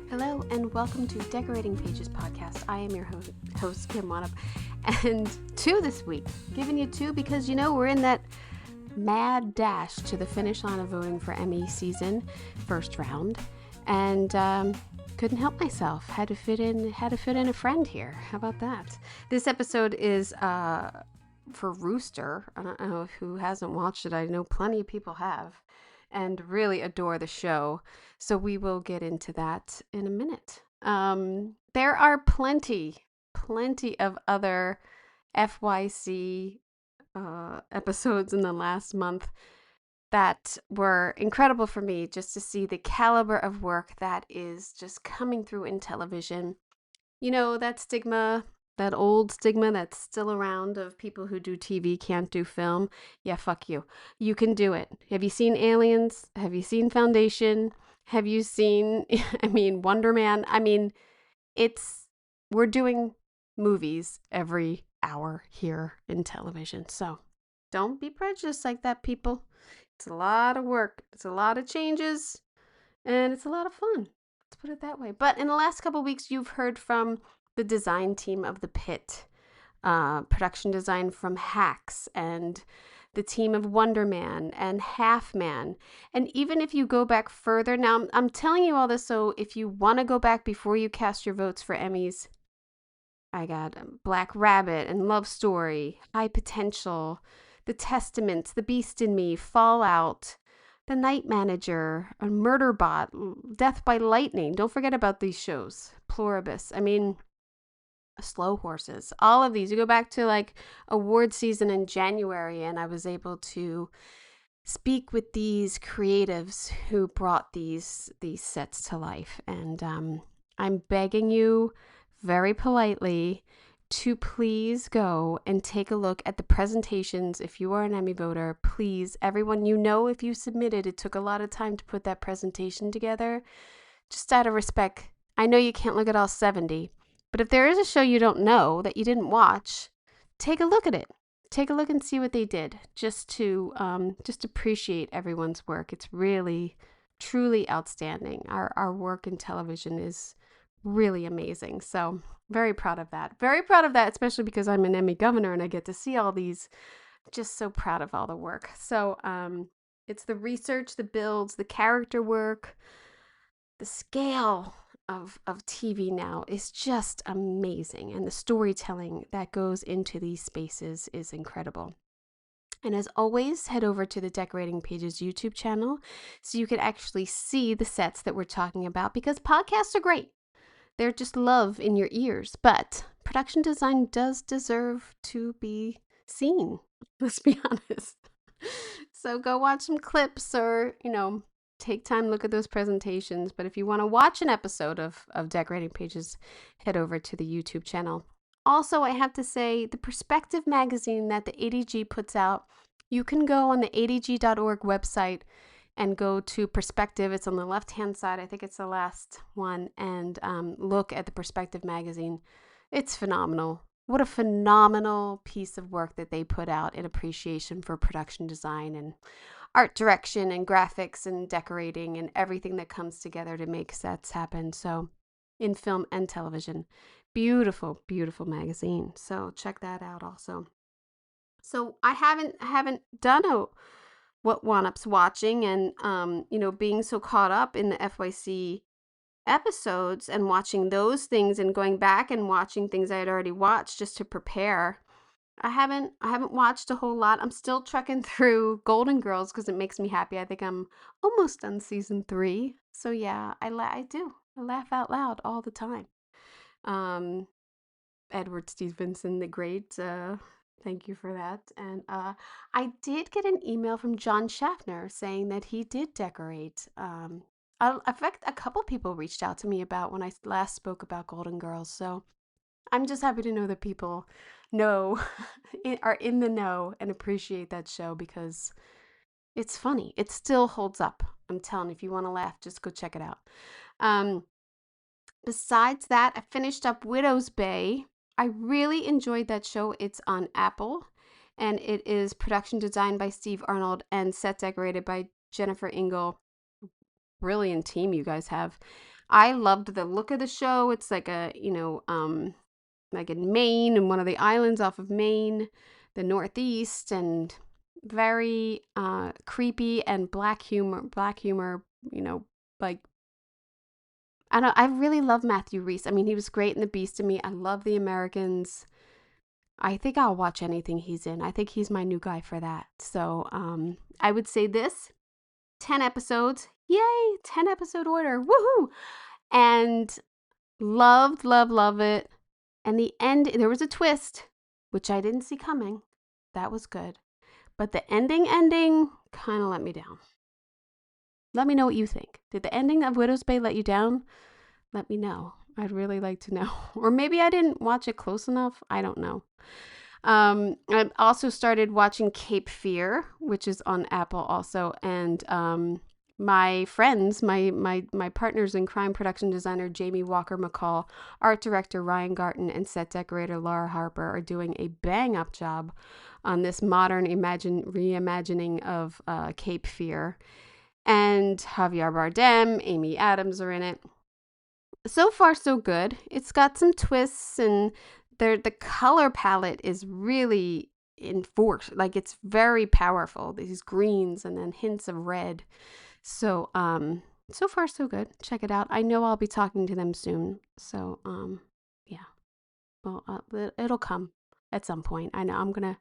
Hello and welcome to Decorating Pages podcast. I am your host Kim Wannop, and two this week. Giving you two because we're in that mad dash to the finish line of voting for Emmy season, first round, and couldn't help myself. Had to fit in a friend here. How about that? This episode is for Rooster. I don't know who hasn't watched it. I know plenty of people have, and really adore the show. So we will get into that in a minute. There are plenty of other FYC episodes in the last month that were incredible for me, just to see the caliber of work that is just coming through in television. That stigma, that old stigma that's still around of people who do TV can't do film. Yeah, fuck you. You can do it. Have you seen Aliens? Have you seen Foundation? Have you seen, Wonder Man? We're doing movies every hour here in television. So don't be prejudiced like that, people. It's a lot of work. It's a lot of changes. And it's a lot of fun. Let's put it that way. But in the last couple of weeks, you've heard from the design team of The Pit, production design from Hacks, and the team of Wonder Man and Half Man. And even if you go back further, now I'm telling you all this so if you want to go back before you cast your votes for Emmys, I got Black Rabbit and Love Story, High Potential, The Testaments, The Beast in Me, Fallout, The Night Manager, a Murderbot, Death by Lightning. Don't forget about these shows. Pluribus. Slow Horses. All of these. You go back to like award season in January, and I was able to speak with these creatives who brought these sets to life. And I'm begging you very politely to please go and take a look at the presentations. If you are an Emmy voter, please, everyone, if you submitted, it took a lot of time to put that presentation together. Just out of respect, I know you can't look at all 70, but if there is a show you don't know that you didn't watch, take a look at it. Take a look and see what they did, just to appreciate everyone's work. It's really, truly outstanding. Our work in television is really amazing. So very proud of that. Very proud of that, especially because I'm an Emmy governor and I get to see all these. Just so proud of all the work. So it's the research, the builds, the character work, the scale of TV now is just amazing. And the storytelling that goes into these spaces is incredible. And as always, head over to the Decorating Pages YouTube channel so you can actually see the sets that we're talking about, because podcasts are great. They're just love in your ears. But production design does deserve to be seen. Let's be honest. So go watch some clips or, take time to look at those presentations. But if you want to watch an episode of Decorating Pages, head over to the YouTube channel. Also, I have to say, the Perspective magazine that the ADG puts out, you can go on the adg.org website and go to Perspective. It's on the left-hand side. I think it's the last one. And look at the Perspective magazine. It's phenomenal. What a phenomenal piece of work that they put out in appreciation for production design and art direction and graphics and decorating and everything that comes together to make sets happen. So in film and television, beautiful, beautiful magazine. So check that out also. So I haven't done what Wannop's watching, and being so caught up in the FYC episodes and watching those things and going back and watching things I had already watched just to prepare. I haven't watched a whole lot. I'm still trekking through Golden Girls because it makes me happy. I think I'm almost done season 3. So yeah, I do. I laugh out loud all the time. Edward Stevenson, the great. Thank you for that. And I did get an email from John Schaffner saying that he did decorate. In fact, a couple people reached out to me about when I last spoke about Golden Girls. So I'm just happy to know that people are in the know and appreciate that show, because it's funny. It still holds up. I'm telling you, if you want to laugh, just go check it out. Besides that, I finished up Widow's Bay. I really enjoyed that show. It's on Apple, and it is production designed by Steve Arnold and set decorated by Jennifer Engel. Brilliant team you guys have. I loved the look of the show. It's like like in Maine and one of the islands off of Maine, the Northeast, and very creepy and black humor, like I don't I really love Matthew Rhys. I mean, he was great in The Beast of Me. I love The Americans. I think I'll watch anything he's in. I think he's my new guy for that. So, I would say this 10 episodes. Yay, 10-episode order. Woohoo! And loved, love, love it. And the end, there was a twist, which I didn't see coming. That was good. But the ending kind of let me down. Let me know what you think. Did the ending of Widow's Bay let you down? Let me know. I'd really like to know. Or maybe I didn't watch it close enough. I don't know. I also started watching Cape Fear, which is on Apple also. And my friends, my partners in crime, production designer Jamie Walker McCall, art director Ryan Garten, and set decorator Laura Harper are doing a bang up job on this modern reimagining of Cape Fear. And Javier Bardem, Amy Adams are in it. So far, so good. It's got some twists, and the color palette is really enforced. Like, it's very powerful. These greens and then hints of red. So, so far, so good. Check it out. I know I'll be talking to them soon. So, yeah. Well, it'll come at some point. I know I'm gonna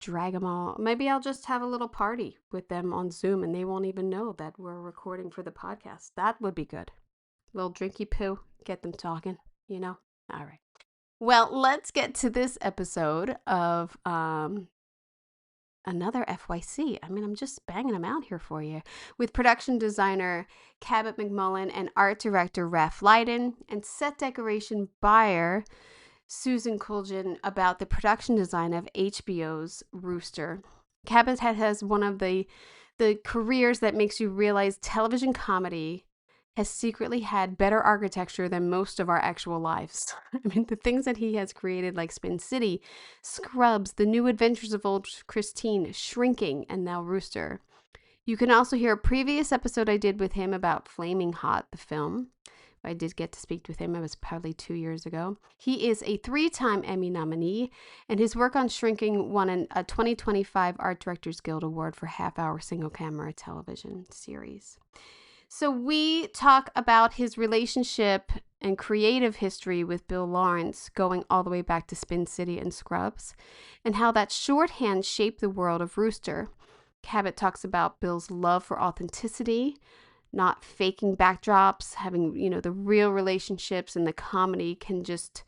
drag them all. Maybe I'll just have a little party with them on Zoom, and they won't even know that we're recording for the podcast. That would be good. Little drinky poo, get them talking, you know? All right. Well, let's get to this episode of another FYC. I mean, I'm just banging them out here for you. With production designer Cabot McMullen and art director Raf Lydon and set decoration buyer Susan Chooljian about the production design of HBO's Rooster. Cabot has one of the careers that makes you realize television comedy has secretly had better architecture than most of our actual lives. I mean, the things that he has created, like Spin City, Scrubs, The New Adventures of Old Christine, Shrinking, and now Rooster. You can also hear a previous episode I did with him about Flaming Hot, the film. I did get to speak with him. It was probably 2 years ago. He is a 3-time Emmy nominee, and his work on Shrinking won a 2025 Art Directors Guild Award for half-hour single-camera television series. So we talk about his relationship and creative history with Bill Lawrence, going all the way back to Spin City and Scrubs, and how that shorthand shaped the world of Rooster. Cabot talks about Bill's love for authenticity, not faking backdrops, having, the real relationships, and the comedy can just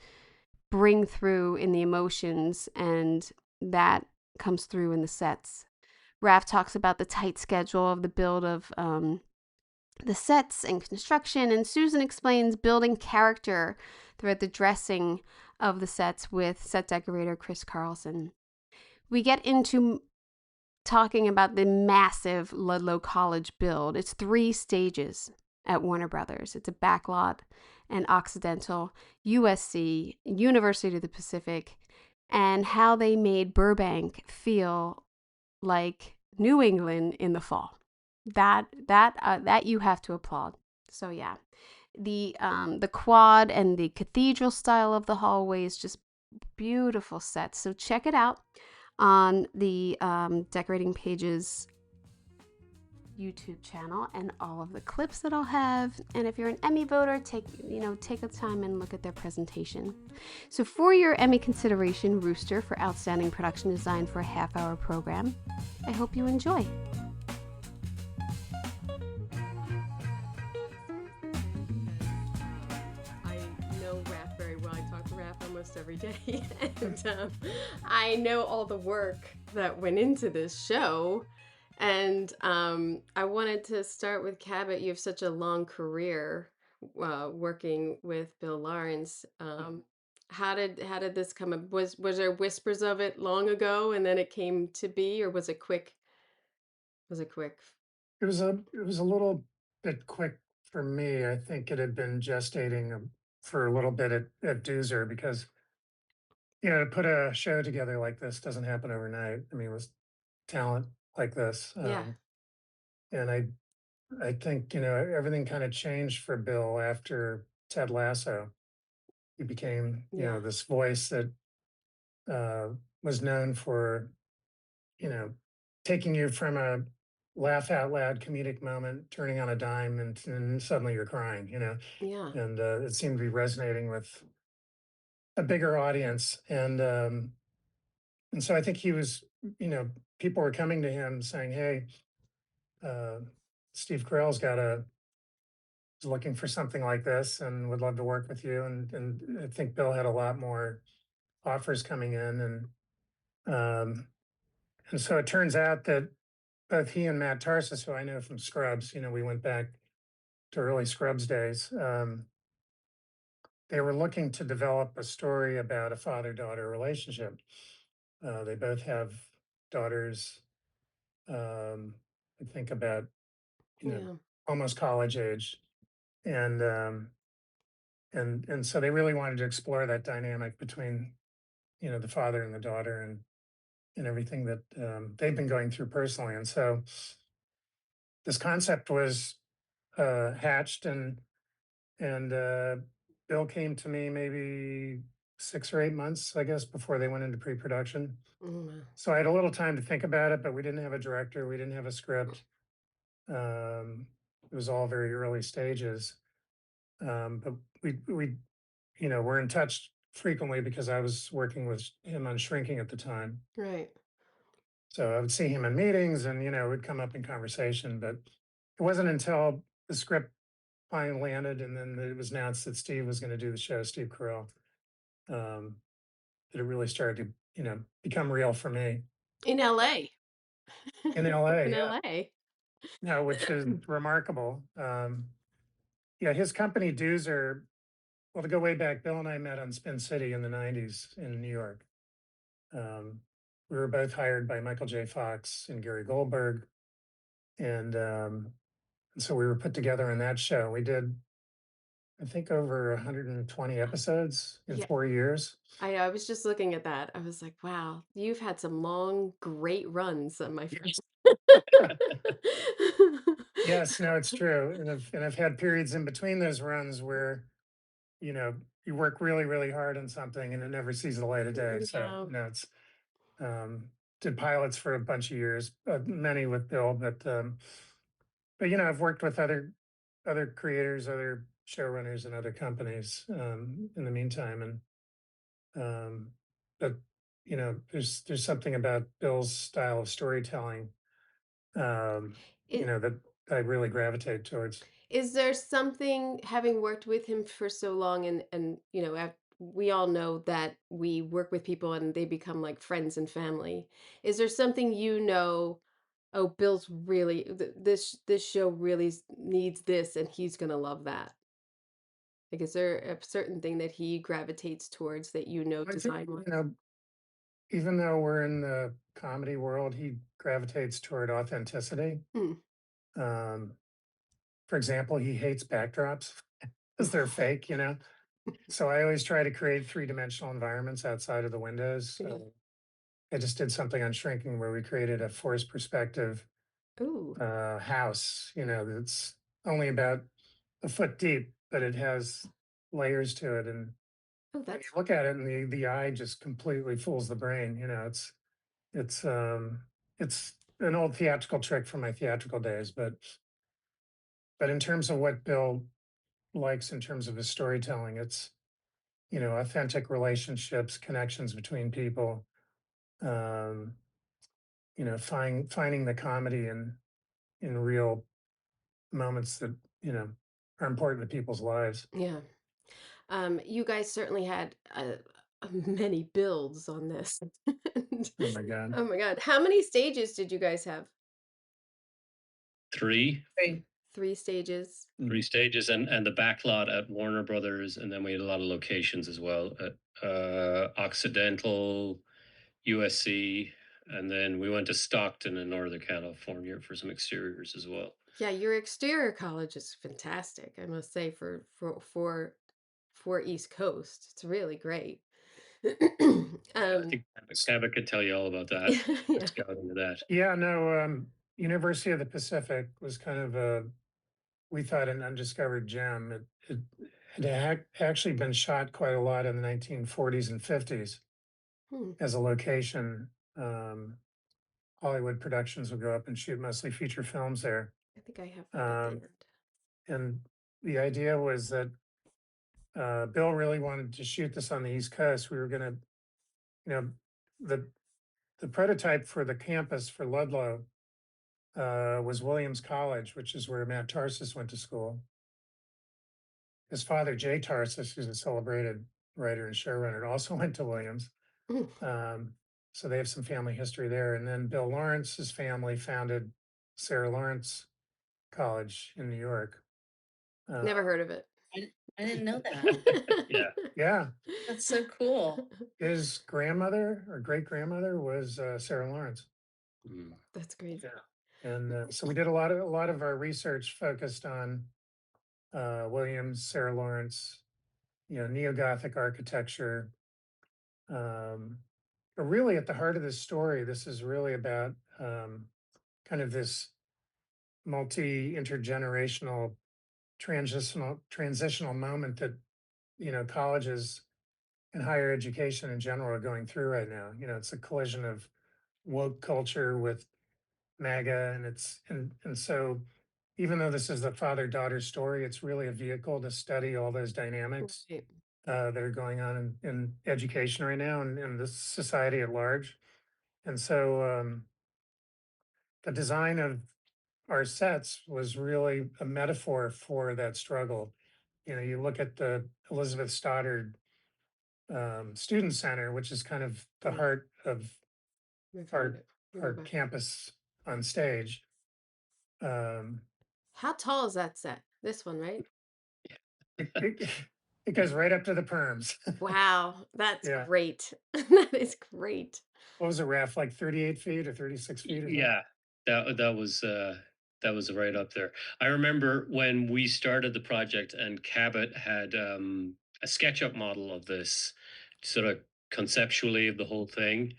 bring through in the emotions, and that comes through in the sets. Raf talks about the tight schedule of the build of the sets and construction, and Susan explains building character throughout the dressing of the sets with set decorator Chris Carlson. We get into talking about the massive Ludlow College build. It's 3 stages at Warner Brothers. It's a backlot and Occidental, USC, University of the Pacific, and how they made Burbank feel like New England in the fall. That you have to applaud. So yeah, the quad and the cathedral style of the hallways, just beautiful sets. So check it out on the Decorating Pages YouTube channel and all of the clips that I'll have. And if you're an Emmy voter, take the time and look at their presentation. So for your Emmy consideration, Rooster for Outstanding Production Design for a half-hour program. I hope you enjoy. Almost every day, and I know all the work that went into this show, and I wanted to start with Cabot. You have such a long career working with Bill Lawrence. How did this come up? Was there whispers of it long ago, and then it came to be, or was it quick? Was it quick? It was a little bit quick for me. I think it had been gestating for a little bit at Doozer because to put a show together like this doesn't happen overnight. I mean, with talent like this, Yeah. and I I think, everything kind of changed for Bill after Ted Lasso. He became, Yeah. this voice that uh, was known for, you know, taking you from a laugh out loud comedic moment, turning on a dime, and suddenly you're crying, Yeah. and it seemed to be resonating with a bigger audience. And so I think he was, you know, people were coming to him saying, "Hey, uh, Steve Carell's got a is looking for something like this and would love to work with you." And I think Bill had a lot more offers coming in, and so it turns out that both he and Matt Tarsis, who I know from Scrubs, we went back to early Scrubs days. They were looking to develop a story about a father-daughter relationship. They both have daughters. Um, I think about you know Yeah. almost college age, and so they really wanted to explore that dynamic between the father and the daughter, and everything that they've been going through personally. And so this concept was hatched, and Bill came to me maybe 6 or 8 months, I guess, before they went into pre-production. Mm, So I had a little time to think about it, but we didn't have a director, we didn't have a script. Um, it was all very early stages. But we we're in touch frequently because I was working with him on Shrinking at the time. right. So I would see him in meetings, and it would come up in conversation. But it wasn't until the script finally landed, and then it was announced that Steve was going to do the show, Steve Carell, um, that it really started to become real for me In LA. in LA. In Yeah, LA. no, which is remarkable. Yeah, his company Doozer. Well, to go way back, Bill and I met on Spin City in the '90s in New York. Um, we were both hired by Michael J. Fox and Gary Goldberg, and so we were put together in that show. We did, I think, over 120 episodes in Yeah. 4 years. I was just looking at that. I was like, wow, you've had some long, great runs, my friend. Yes. Yes, no, it's true. And I've had periods in between those runs where, you know, you work really, really hard on something and it never sees the light of day. So, Yeah. it's um did pilots for a bunch of years, many with Bill, but I've worked with other creators, other showrunners and other companies in the meantime. Um, but there's something about Bill's style of storytelling, It, that I really gravitate towards. is there something, having worked with him for so long, and we all know that we work with people and they become like friends and family. Is there something, oh, Bill's really this show really needs this and he's gonna love that? Like, is there a certain thing that he gravitates towards that I think, design wise? even though we're in the comedy world, he gravitates toward authenticity. Hmm. Um, for example, he hates backdrops because they're fake. So I always try to create three-dimensional environments outside of the windows. Yeah. I just did something on Shrinking where we created a forced perspective Ooh. house, that's only about a foot deep, but it has layers to it. And Oh, when you that's look at it, and the eye just completely fools the brain. It's it's an old theatrical trick from my theatrical days, but in terms of what Bill likes in terms of his storytelling, it's authentic relationships, connections between people. Um, finding the comedy in real moments that are important to people's lives. yeah. You guys certainly had many builds on this. And- Oh my God. oh my God. How many stages did you guys have? Three, Hey. 3 stages. three stages, and the back lot at Warner Brothers, and then we had a lot of locations as well at Occidental, USC, and then we went to Stockton in Northern California for some exteriors as well. Yeah, your exterior college is fantastic, I must say, for East Coast. It's really great. Yeah, I um think Cabot could tell you all about that. yeah. Just got into that. Yeah, no. University of the Pacific was kind of we thought an undiscovered gem. It had actually been shot quite a lot in the 1940s and 50s Hmm. as a location. Um, Hollywood Productions would go up and shoot mostly feature films there. I think I have that at the Um, end. and the idea was that Bill really wanted to shoot this on the East Coast. We were going to, you know, the the prototype for the campus for Ludlow was Williams College, which is where Matt Tarsus went to school. His father, Jay Tarsus, who's a celebrated writer and showrunner, also went to Williams. Mm. Um, so they have some family history there. And then Bill Lawrence's family founded Sarah Lawrence College in New York. Never heard of it. I didn't know that. Yeah. Yeah, That's so cool. his grandmother or great grandmother was Sarah Lawrence. Mm. That's crazy. Yeah, and so we did a lot of our research focused on Williams, Sarah Lawrence, neo-Gothic architecture. Um, but really, at the heart of this story, this is really about kind of this multi-intergenerational transitional moment that colleges and higher education in general are going through right now. It's a collision of woke culture with MAGA, and so even though this is the father-daughter story, it's really a vehicle to study all those dynamics Right. that are going on in education right now and in the society at large. And so the design of our sets was really a metaphor for that struggle. You look at the Elizabeth Stoddard Student Center, which is kind of the Mm. heart of We found our it. We go our back. campus on stage. Um, How tall is that set? This one, right? it, it, it goes right up to the perms. Wow, that's Yeah. great. That is great. What was it, Raf? Like 38 feet or 36 feet or something? Yeah, that was right up there. I remember when we started the project and Cabot had a SketchUp model of this, sort of conceptually of the whole thing,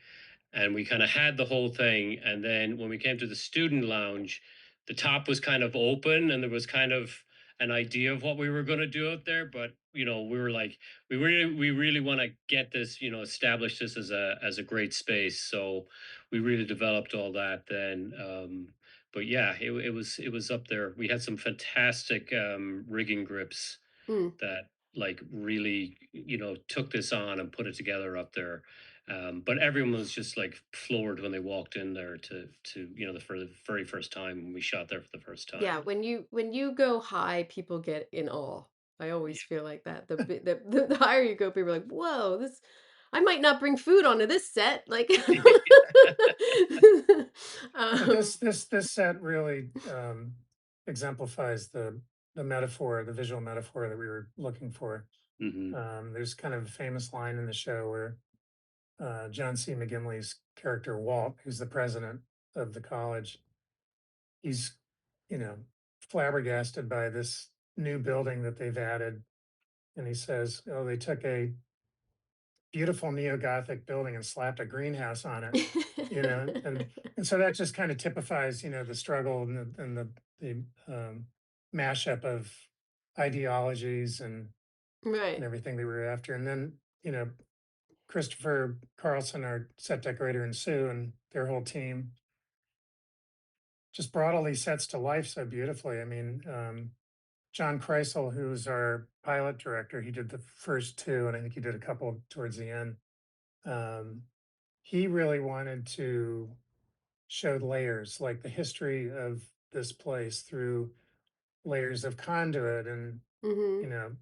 and we kind of had the whole thing. And then when we came to the student lounge, the top was kind of open, and there was kind of an idea of what we were going to do out there. But we were like, we really want to get this, establish this as a great space. So we really developed all that then. But yeah, it was up there. We had some fantastic rigging grips Mm. that like really took this on and put it together up there. But everyone was just like floored when they walked in there to for the very first time when we shot there for the first Yeah, time. when you go high, people get in awe. I always Yeah. feel like that. The higher you go, people are like, "Whoa, this I might not bring food onto this set." Like But um this set really exemplifies the metaphor, the visual metaphor that we were looking for. Hmm. There's kind of a famous line in the show where John C. McGinley's character Walt, who's the president of the college, he's you know flabbergasted by this new building that they've added, and he says, "Oh, they took a beautiful neo-Gothic building and slapped a greenhouse on it." And so that just kind of typifies the struggle and the mashup of ideologies and Right. everything they were after. And then Christopher Carlson, our set decorator, and Sue and their whole team just brought all these sets to life so beautifully. I mean, John Kreisel, who's our pilot director, he did the first two, and I think he did a couple towards the end. Um, he really wanted to show layers, like the history of this place through layers of conduit and you Mhm. know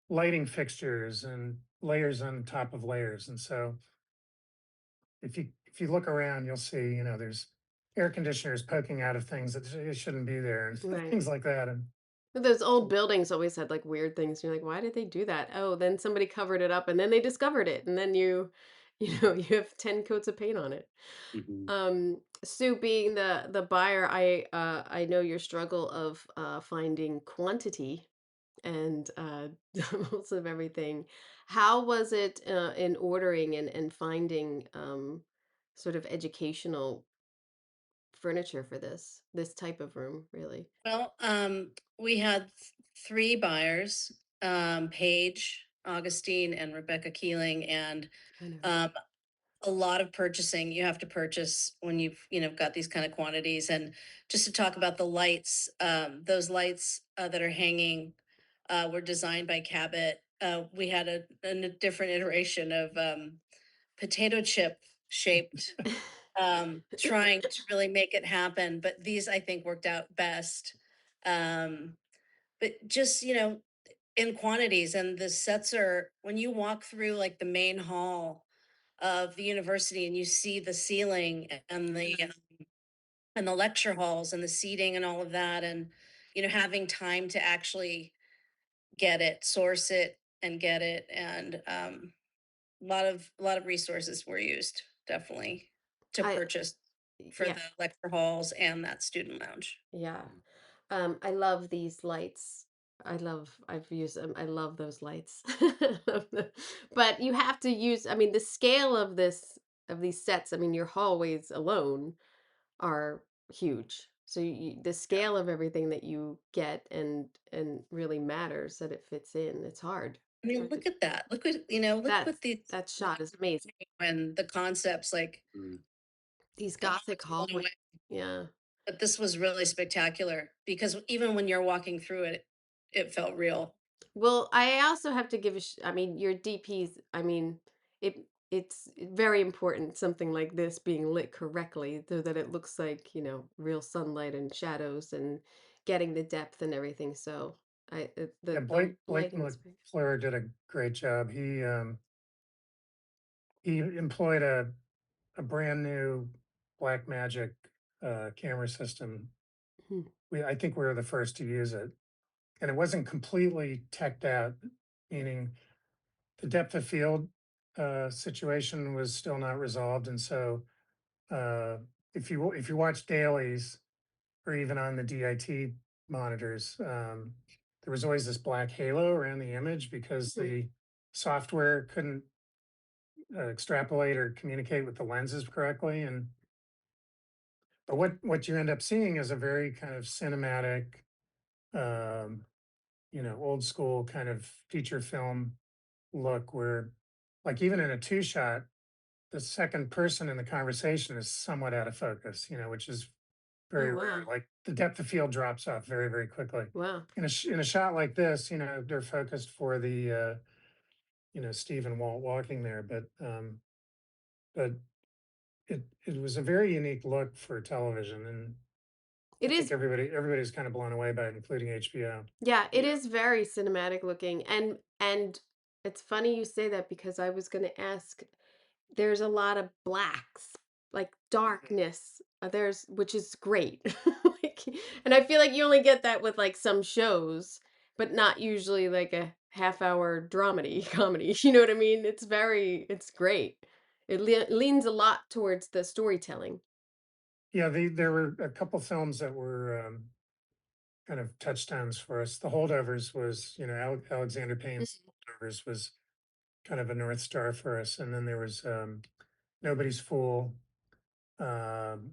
lighting fixtures and layers on top of layers. And so if you look around, you'll see there's air conditioners poking out of things that shouldn't be there and Right. things like that. And But those old so buildings always had, like, weird things. You're like, "Why did they do that?" Oh, then somebody covered it up, and then they discovered it, and then you have 10 coats of paint on it. Hmm. Sue, being the buyer, I know your struggle of, finding quantity and, most of everything. How was it, in ordering and finding, sort of educational furniture for this type of room, really? Well, we had 3 buyers, Paige, Augustine, and Rebecca Keeling, and I know. um, a lot of purchasing. You have to purchase when you've got these kind of quantities. And just to talk about the lights, those lights that are hanging were designed by Cabot. We had a different iteration of potato chip shaped, trying to really make it happen. But these, I think, worked out best. Um, but just, in quantities, and the sets are, when you walk through like the main hall of the university and you see the ceiling and the lecture halls and the seating and all of that, and having time to actually get it, source it, and get it, and a lot of resources were used, definitely, to I purchase for yeah, the lecture halls and that student lounge. yeah. I love these lights. I've used them. I love those lights. But you have to use, I mean, the scale of these sets, I mean, your hallways alone are huge. So the Yeah. scale of everything that you get and really matters that it fits in. It's hard. I It's mean, hard to look at that. Look that what these that shot lights is amazing. are when the concepts, like, Mm. These I Gothic was blown hallways. away. Yeah. But this was really spectacular because even when you're walking through it, it felt real. Well, I also have to give I mean, your DPs, I mean, it's very important something like this being lit correctly so that it looks like, real sunlight and shadows and getting the depth and everything. So, Yeah, the Blake lighting is very. McClure did a great job. He employed a brand new Black Magic camera system. Hmm. I think we were the first to use it, and it wasn't completely teched out, meaning the depth of field situation was still not resolved, and so uh, if you watch dailies or even on the DIT monitors, there was always this black halo around the image because Hmm. the software couldn't extrapolate or communicate with the lenses correctly. And but what you end up seeing is a very kind of cinematic, um, old school kind of feature film look where, like, even in a two shot, the second person in the conversation is somewhat out of focus, which is Oh, very rare. wow. Like the depth of field drops off very, very quickly. Wow. In a shot like this, they're focused for the Steve and Walt walking there, but it was a very unique look for television, and I It think is. everybody's kind of blown away by it, including HBO. Yeah, it Yeah. is very cinematic looking, and it's funny you say that because I was going to ask. There's a lot of blacks, like Mhm. darkness. There's which is great. Like, and I feel like you only get that with like some shows, but not usually like a half-hour dramedy comedy. You know what I mean? It's great. It leans a lot towards the storytelling. Yeah, there were a couple films that were kind of touchdowns for us. The Holdovers was, Alexander Payne's Holdovers was kind of a North Star for us. And then there was Nobody's Fool, um,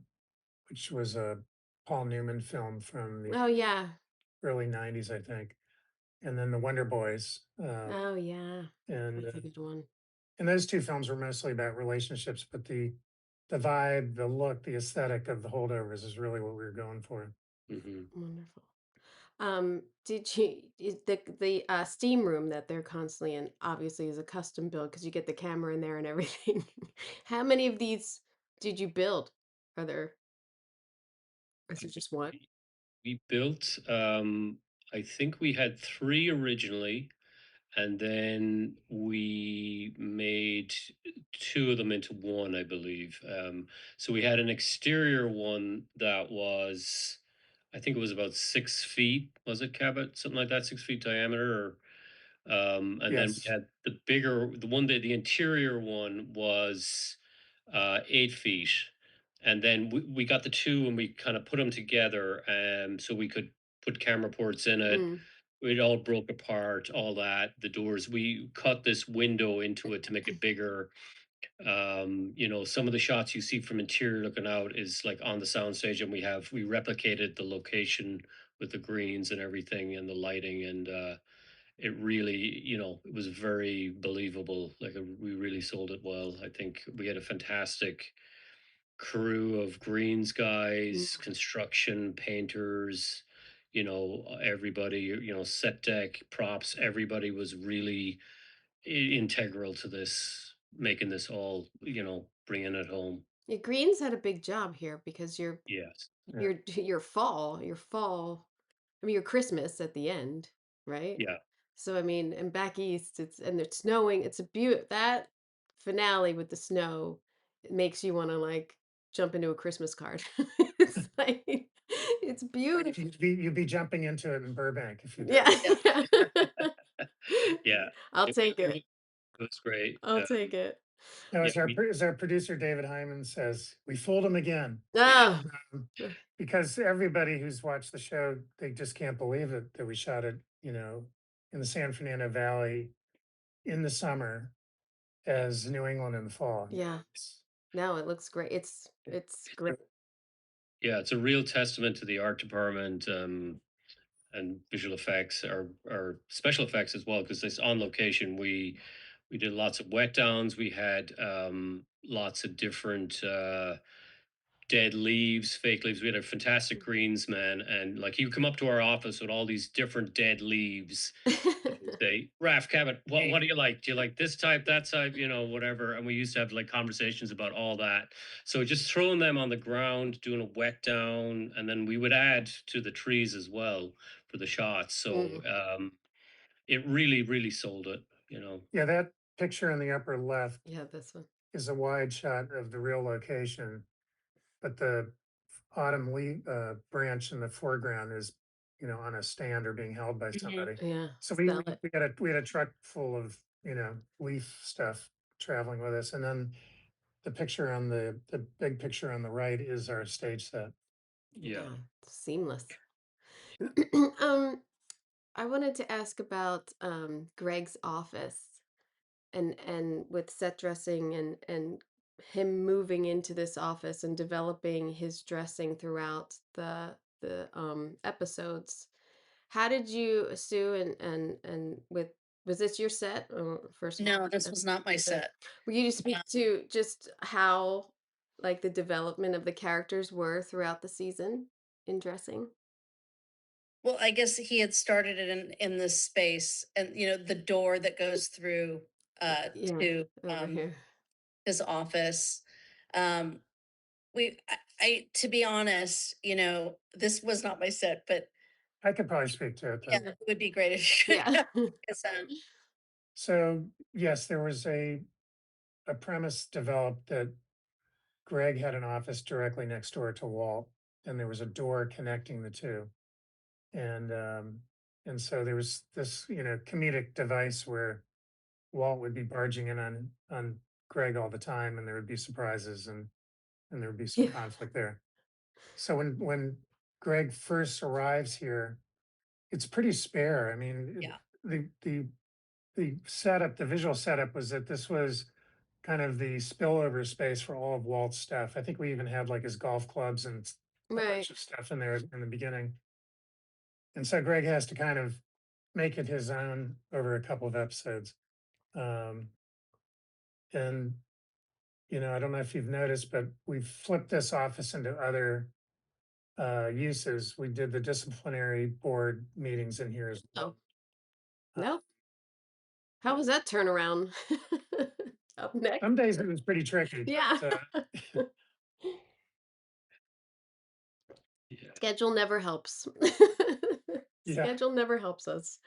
which was a Paul Newman film from the Oh yeah. early 90s, I think. And then The Wonder Boys. Oh yeah. And That's a good one. and those two films were mostly about relationships, but the vibe, the look, the aesthetic of The Holdovers is really what we were going for. Hmm. Wonderful. Did you the steam room that they're constantly in obviously is a custom build because you get the camera in there and everything. How many of these did you build? Are there is it just one? We built, I think we had three originally, and then we made two of them into one, I believe. So we had an exterior one that was, I think it was about 6 feet, was it, Cabot? Something like that, 6 feet diameter, and then we Yes. had the bigger, the one that the interior one was 8 feet. And then we got the two and we kind of put them together so we could put camera ports in it. Mm. It all broke apart, all that. The doors, we cut this window into it to make it bigger. Some of the shots you see from interior looking out is like on the soundstage, and we replicated the location with the greens and everything and the lighting, and it really, it was very believable. Like we really sold it well. I think we had a fantastic crew of greens guys, Mm. construction painters, everybody, set deck props. Everybody was really integral to this, making this all, bringing it home. Yeah, greens had a big job here because Yes. Yeah. your fall, I mean, your Christmas at the end, right? Yeah. So, I mean, and back east, it's snowing. It's a that finale with the snow, it makes you want to like jump into a Christmas card. It's like, it's beautiful. You'd be jumping into it in Burbank if you did. Yeah. Yeah. Yeah. I'll It, take it it. was it was great. I'll take it. No, Yeah. as our producer David Hyman says, we fooled him again. Oh, Um, because everybody who's watched the show, they just can't believe it that we shot it, in the San Fernando Valley in the summer as New England in the fall. yeah. It's, No, it looks great. It's great. Yeah, it's a real testament to the art department, and visual effects, or special effects as well, because it's on location. We did lots of wet downs. We had lots of different dead leaves, fake leaves. We had a fantastic greensman, and like he would come up to our office with all these different dead leaves. And he'd say, Raf Cabot, what do you like? Do you like this type, that type, whatever? And we used to have like conversations about all that. So just throwing them on the ground, doing a wet down, and then we would add to the trees as well for the shots. So Mm, it really, really sold it. yeah, that picture in the upper left yeah, this one. is a wide shot of the real location, but the autumn leaf branch in the foreground is, on a stand or being held by Mhm. somebody. Yeah, So sell it. we had a truck full of, leaf stuff traveling with us, and then the picture on the big picture on the right is our stage set. Yeah. Yeah, seamless. um, I wanted to ask about Greg's office and with set dressing and him moving into this office and developing his dressing throughout the episodes. How did you, Sue, and with was this your set first of all? No, this was not my Okay. set. Will you just speak Uh, to just how like the development of the characters were throughout the season in dressing? well, I guess he had started it in this space, and the door that goes through Yeah, to over here. his office. Um, I to be honest, this was not my set, but I could probably speak to it yeah, then. it would be great if you could. Yeah. 'Cause, So yes, there was a premise developed that Greg had an office directly next door to Walt, and there was a door connecting the two. And and so there was this, comedic device where Walt would be barging in on Greg all the time, and there would be surprises, and there would be some Yeah. conflict there. So when Greg first arrives here, it's pretty spare. I mean, yeah, the setup, the visual setup was that this was kind of the spillover space for all of Walt's stuff. I think we even had like his golf clubs and a Right. bunch of stuff in there in the beginning. And so Greg has to kind of make it his own over a couple of episodes. Um, and I don't know if you've noticed, but we've flipped this office into other uses. We did the disciplinary board meetings in here as Oh, well. Uh, no. How was that turnaround? Up next. some days it was pretty tricky, Yeah. but Yeah. Schedule never helps. yeah, Schedule never helps us.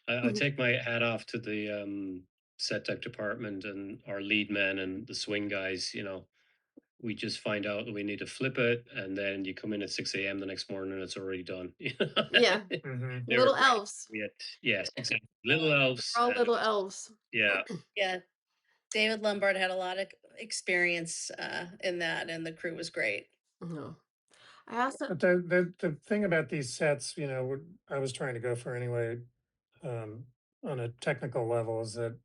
I take my hat off to the set deck department and our lead man and the swing guys. We just find out that we need to flip it, and then you come in at 6 a.m. the next morning and it's already done. Yeah. hmm They were Little great. elves. We had, yes, exactly. Little elves, We're all and little elves. yeah, yeah. David Lombard had a lot of experience in that, and the crew was great. No. I also But the thing about these sets, I was trying to go for anyway, um, on a technical level, is that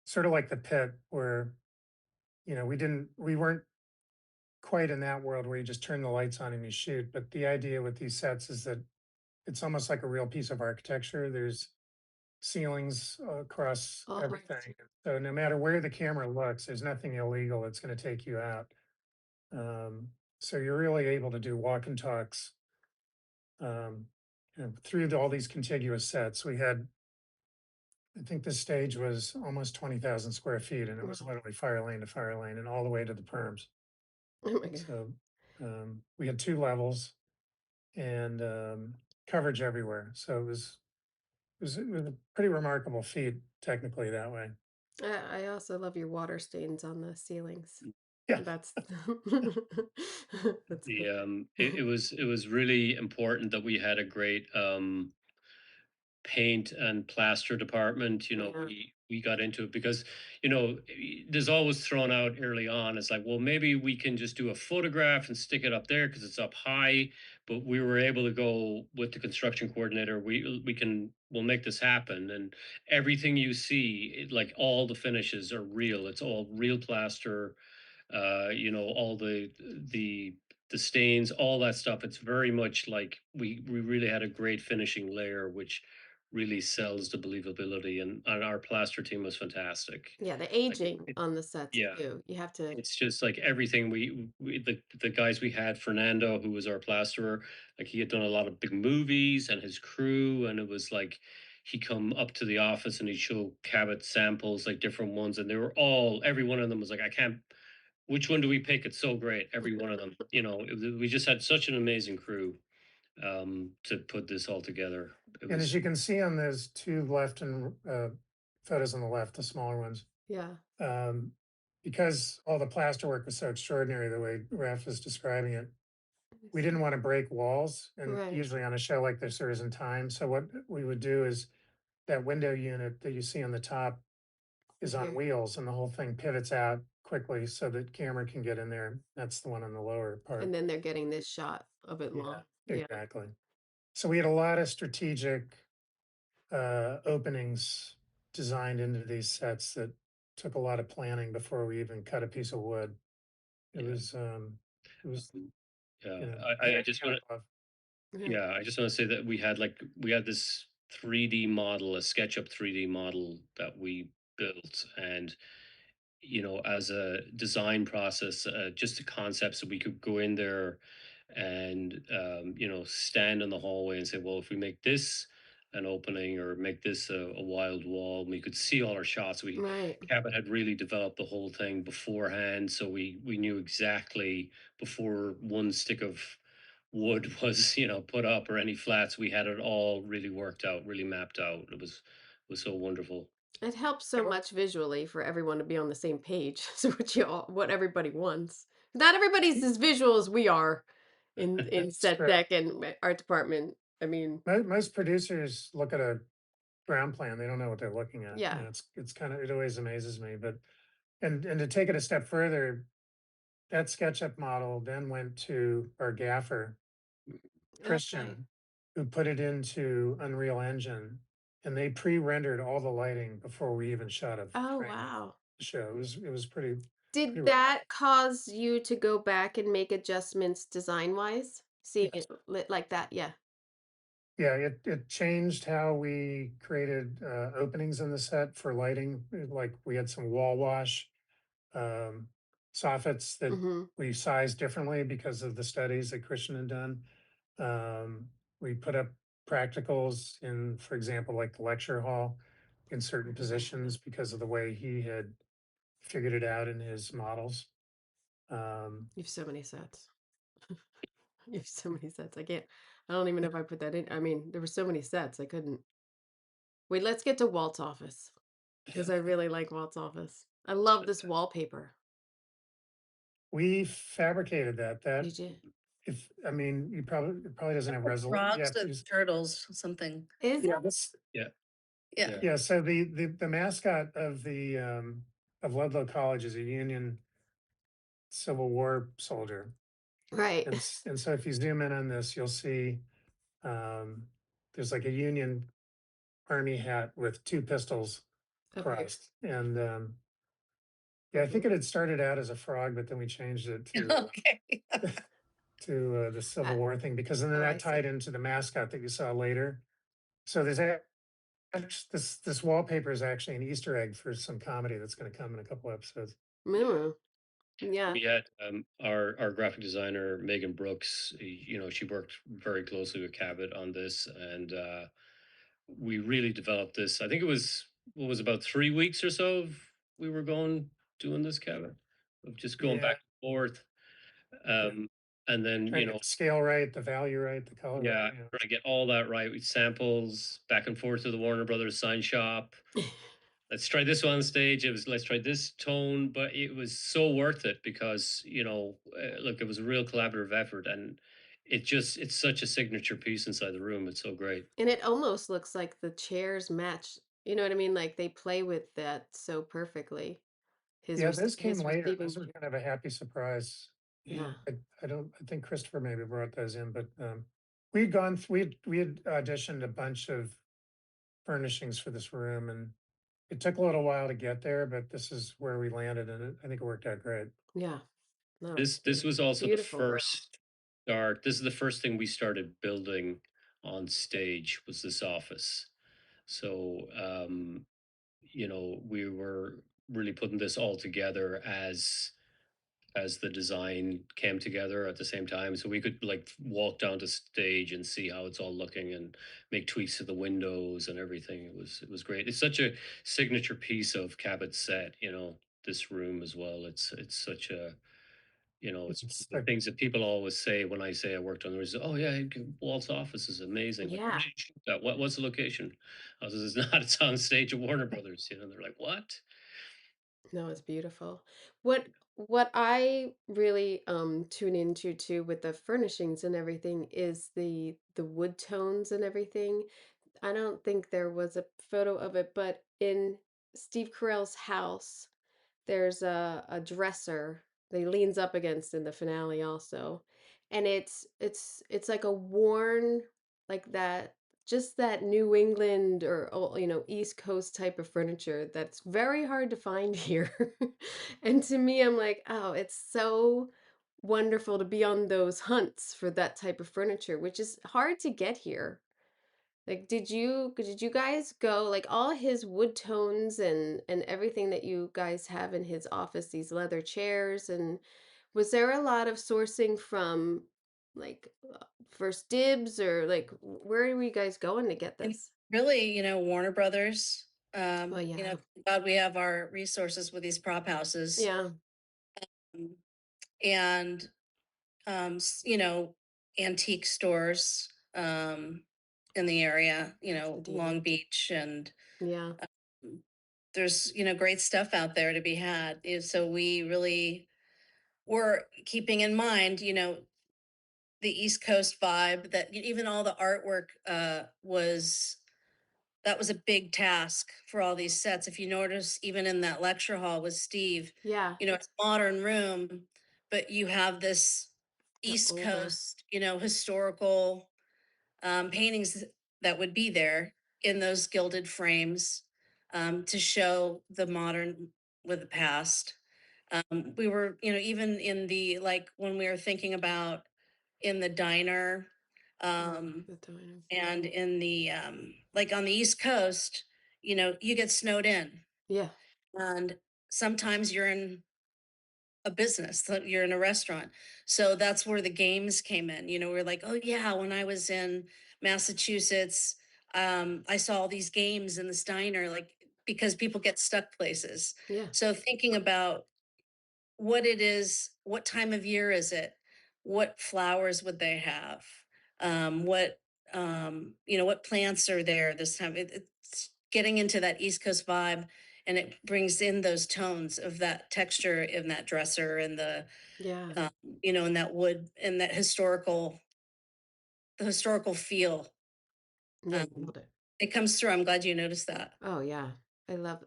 sort of like the pit where we weren't quite in that world where you just turn the lights on and you shoot. But the idea with these sets is that it's almost like a real piece of architecture. There's ceilings across Oh, everything. So no matter where the camera looks, there's nothing illegal that's going to take you out. So you're really able to do walk and talks um, through all these contiguous sets. We had, I think this stage was almost 20,000 square feet, and it was wow. literally fire lane to fire lane and all the way to the perms. Oh my god. So we had two levels and coverage everywhere. So it was a pretty remarkable feat technically that way. I also love your water stains on the ceilings. Yeah. That's that's The good. it was really important that we had a great paint and plaster department. Yeah. We got into it because there's always thrown out early on, it's like, well, maybe we can just do a photograph and stick it up there because it's up high. But we were able to go with the construction coordinator, we'll make this happen. And everything you see, like all the finishes are real, it's all real plaster. All the stains, all that stuff. It's very much like we really had a great finishing layer, which really sells the believability. And our plaster team was fantastic. Yeah, the Like, aging on the sets yeah, too. You have to it's just like everything the guys we had, Fernando, who was our plasterer, like he had done a lot of big movies and his crew, and it was like he come up to the office and he'd show Cabot samples, like different ones, and they were all every one of them was like, I can't, which one do we pick? It's so great, every one of them. We just had such an amazing crew to put this all together. It And as was you can see on those two left and photos on the left, the smaller ones, yeah. um, because all the plaster work was so extraordinary, the way Raf is describing it, we didn't want to break walls. And Right. usually on a show like this, there isn't time. So what we would do is that window unit that you see on the top is on Here. wheels, and the whole thing pivots out quickly so that camera can get in there. That's the one on the lower And part. then they're getting this shot of it Yeah, long. Yeah. exactly. So we had a lot of strategic openings designed into these sets that took a lot of planning before we even cut a piece of wood. It yeah. was, it was, Yeah, I hand just in want glove. Yeah. Yeah, I just want to say that we had this 3D model, a SketchUp 3D model that we built. And as a design process, just the concepts that we could go in there and stand in the hallway and say, well, if we make this an opening or make this a wild wall, we could see all our shots. We Right. Cabot had really developed the whole thing beforehand, so we knew exactly before one stick of wood was put up or any flats. We had it all really worked out, really mapped out. It was so wonderful. It helps so much visually for everyone to be on the same page. So what everybody wants. Not everybody's as visual as we are in It's set true. deck and art department. I mean, Most producers look at a ground plan, they don't know what they're looking at. yeah. It's kind of, it always amazes me. But and to take it a step further, that SketchUp model then went to our gaffer, Okay. Christian, who put it into Unreal Engine, and they pre-rendered all the lighting before we even shot a Oh, frame of wow. the show. It was pretty Did that cause you to go back and make adjustments design-wise? Seeing it yes. lit like that? Yeah. Yeah, it changed how we created openings in the set for lighting. Like we had some wall wash um, soffits that Mhm. we sized differently because of the studies that Christian had done. We put up practicals in, for example, like the lecture hall in certain positions because of the way he had figured it out in his models. Um, You have so many sets. You have so many sets. I don't even know if I put that in. I mean, there were so many sets. I couldn't. Wait, let's get to Walt's office because I really like Walt's office. I love this wallpaper. we fabricated that. That Did you? if I mean, it probably doesn't have resolution. You Frogs have to with use, turtles, something. Is yeah, it? this Yeah, Yeah. yeah. yeah. So the mascot of the of Ludlow College is a Union Civil War soldier. Right. And so if you zoom in on this, you'll see um, there's like a Union Army hat with two pistols Up here. crossed. And Yeah, I think it had started out as a frog, but then we changed it Okay. to the Civil Uh, War thing because then oh, that I tied see. into the mascot that you saw later. So this wallpaper is actually an Easter egg for some comedy that's going to come in a couple episodes. Mm, yeah. We had our graphic designer Megan Brooks. She worked very closely with Cabot on this, and we really developed this. I think it was what was about 3 weeks or so of we were going doing this, Cabot, of just going Yeah, back and forth, yeah. um, and then Trying to get the scale right, the value right, the color right. yeah, Yeah. trying to get all that right with samples back and forth to the Warner Brothers sign shop. Let's try this one stage. It was let's try this tone, but it was so worth it because look, it was a real collaborative effort, and it's such a signature piece inside the room. It's so great. And it almost looks like the chairs match. You know what I mean? Like they play with that so perfectly. Yeah, those came His later. receiving Those were chair. kind of a happy surprise. Yeah. I don't, I think Christopher maybe brought those in, but we had auditioned a bunch of furnishings for this room and it took a little while to get there, but this is where we landed and I think it worked out great. Yeah. No, it's This was also the beautiful room. first start. This is the first thing we started building on stage was this office. So we were really putting this all together as the design came together at the same time, so we could like walk down to stage and see how it's all looking and make tweaks to the windows and everything. It was great. It's such a signature piece of Cabot's set, this room as well. It's such a it's one It's of the like, things that people always say when I say I worked on the room. Oh yeah, Walt's office is amazing. Like, where Yeah. did you shoot that? What's the location? I was it's not, it's on stage at Warner Brothers, they're like, what? No, it's beautiful. What I really tune into too with the furnishings and everything is the wood tones and everything. I don't think there was a photo of it, but in Steve Carell's house, there's a dresser that he leans up against in the finale also. And it's like a worn like that just that New England or East Coast type of furniture that's very hard to find here. And to me I'm like, "Oh, it's so wonderful to be on those hunts for that type of furniture, which is hard to get here." Like, did you guys go like all his wood tones and everything that you guys have in his office, these leather chairs, and was there a lot of sourcing from like First Dibs or like where were you guys going to get And this? really, Warner Brothers, Oh yeah. thank God we have our resources with these prop houses. Yeah, um, and antique stores in the area, indeed. Long Beach, and Yeah. there's great stuff out there to be had. So we really were keeping in mind, the East Coast vibe. That even all the artwork was that was a big task for all these sets. If you notice, even in that lecture hall with Steve, Yeah. it's a modern room, but you have this The East older. Coast, historical paintings that would be there in those gilded frames to show the modern with the past. We were, even in the like when we were thinking about in the diner, Oh, um, the diner. and in the like on the East Coast, you get snowed in, Yeah. and sometimes you're in a business, you're in a restaurant. So that's where the games came in. We're like, oh yeah, when I was in Massachusetts, I saw all these games in this diner, like because people get stuck places. Yeah. So thinking about what it is, what time of year is it, what flowers would they have, what what plants are there this time. It's getting into that East Coast vibe, and it brings in those tones of that texture in that dresser and the Yeah. um, in that wood and that historical feel. Yeah, you um, nailed it. it comes through. I'm glad you noticed that. Oh yeah. I love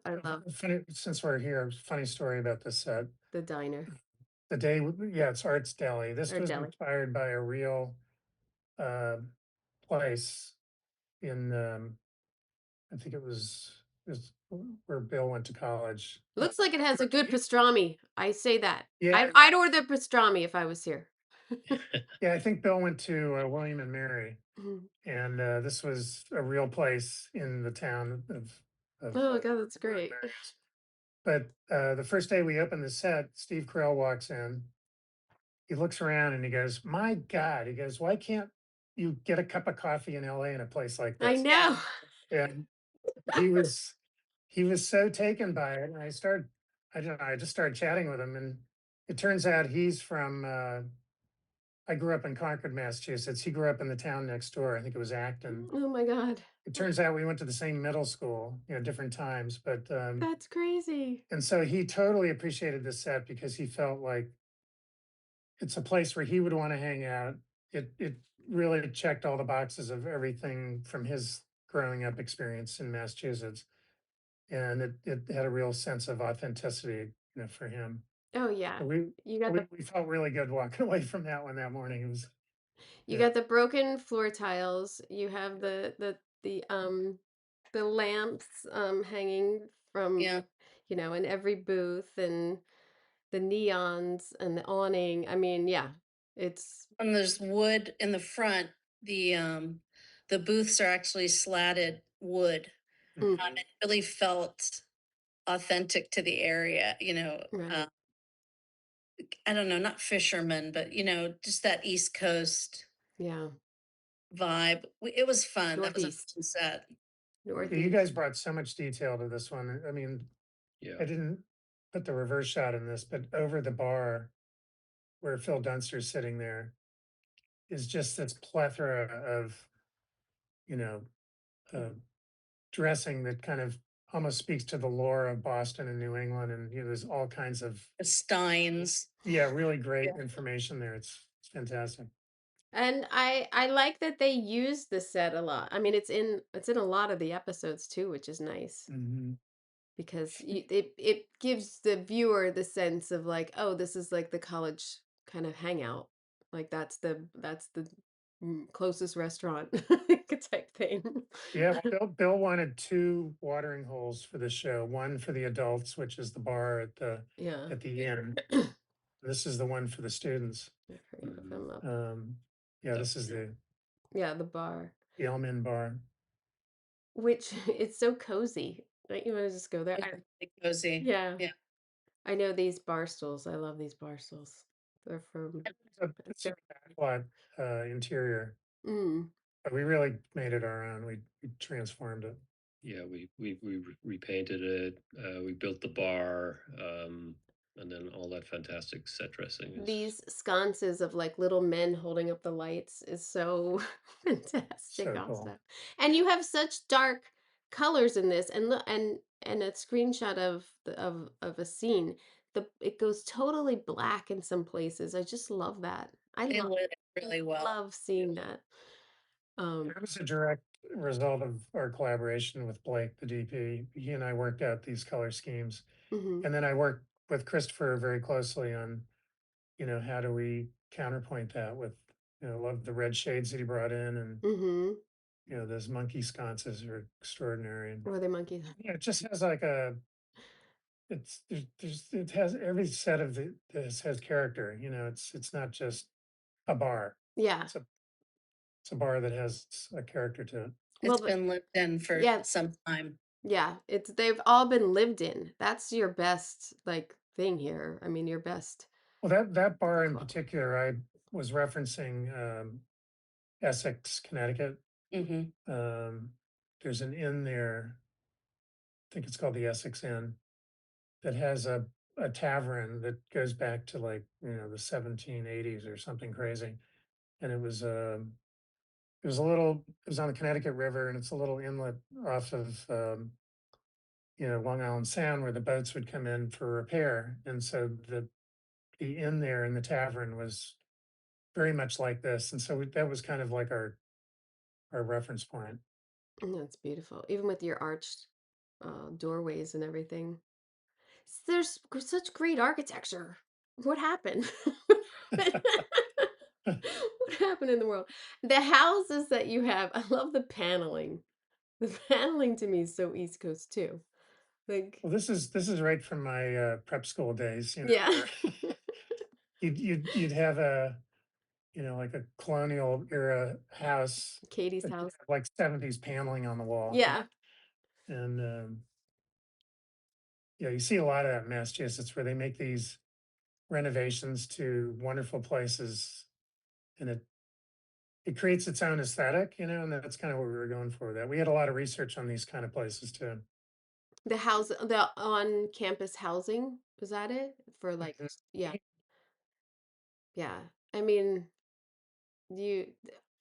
funny, since we're here, funny story about this set. the diner Yeah, it's Arts Deli. This or was deli. inspired by a real uh, place in, I think it was is where Bill went to college. Looks like it has a good pastrami. I say that. Yeah, I'd order pastrami if I was here. yeah, I think Bill went to William and Mary, Mhm. and this was a real place in the town of Oh God, that's where great. Mary is. But the first day we opened the set, Steve Carell walks in. He looks around and he goes, "My God!" He goes, "Why can't you get a cup of coffee in LA in a place like I this?" know. And he was he was so taken by it, and I don't know, I just started chatting with him, and it turns out he's from. I grew up in Concord, Massachusetts. He grew up in the town next door. I think it was Acton. Oh my God, It turns out we went to the same middle school, different times, but that's crazy. and so he totally appreciated the set because he felt like it's a place where he would want to hang out. It really checked all the boxes of everything from his growing up experience in Massachusetts, and it had a real sense of authenticity, for him. Oh yeah, So we you got we the we felt really good walking away from that one that morning. It was you yeah, got the broken floor tiles. You have the lamps hanging from Yeah. in every booth, and the neons and the awning. I mean, yeah, it's And there's wood in the front. The booths are actually slatted wood. mm, It really felt authentic to the area, right. I don't know, not fishermen, but just that East Coast Yeah, vibe. It was fun. That was a Northeast, fun set. you guys Northeast. brought so much detail to this one. I mean, Yeah. I didn't put the reverse shot in this, but over the bar where Phil Dunster's sitting there is just this plethora of, you know, uh, dressing that kind of almost speaks to the lore of Boston and New England. And, there's all kinds of, The Steins. yeah, really great information there. It's fantastic. And I like that they use the set a lot. I mean, it's in a lot of the episodes too, which is nice Mhm. because it gives the viewer the sense of like, oh, this is like the college kind of hangout. Like that's the closest restaurant type thing. Yeah, well, Bill wanted two watering holes for the show. One for the adults, which is the bar Yeah. at the inn. This is the one for the students. I forget if Mhm. I'm up. Um, yeah, That this is Yeah, the bar, the Elm Bar. which it's so cozy. Right? You want to just go there. It's really cozy. Yeah. Yeah. I know these bar stools. I love these bar stools. They're from It's a backlot interior, mm. but we really made it our own. We transformed it. Yeah, we repainted it. We built the bar, and then all that fantastic set dressing is. These sconces of like little men holding up the lights is so fantastic So cool. also. And you have such dark colors in this and look and a screenshot of a scene. It goes totally black in some places. I just love that. I They love lit it really well. love seeing that. It was a direct result of our collaboration with Blake, the DP. He and I worked out these color schemes. Mhm. And then I worked with Christopher very closely on, how do we counterpoint that with, love the red shades that he brought in, and, Mhm. those monkey sconces are extraordinary. And Or the monkeys. yeah, it just has like it has every set of this has character, it's not just a bar. Yeah. It's a, it's a bar that has a character to it. Well, It's been lived in for yeah, some time. yeah, they've all been lived in. That's your best like thing here. I mean, your best Well, that bar in club. particular, I was referencing Essex, Connecticut. Hmm. Um, there's an inn there, I think it's called the Essex Inn, that has a tavern that goes back to like, the 1780s or something crazy. And it was on the Connecticut River, and it's a little inlet off of, Long Island Sound where the boats would come in for repair. And so the inn there in the tavern was very much like this. And so that was kind of like our reference point. That's beautiful. Even with your arched doorways and everything. There's such great architecture. What happened? What happened in the world? The houses that you have, I love the paneling. The paneling to me is so East Coast too. Like, Well, this is right from my prep school days, yeah. where you'd have a, like a colonial era house Katie's that house. had like 70s paneling on the wall. Yeah. And yeah, you see a lot of that in Massachusetts where they make these renovations to wonderful places, and it creates its own aesthetic, and that's kind of what we were going for. That we had a lot of research on these kind of places too. The on campus housing, was that it? For like, Mhm. yeah, yeah. I mean, you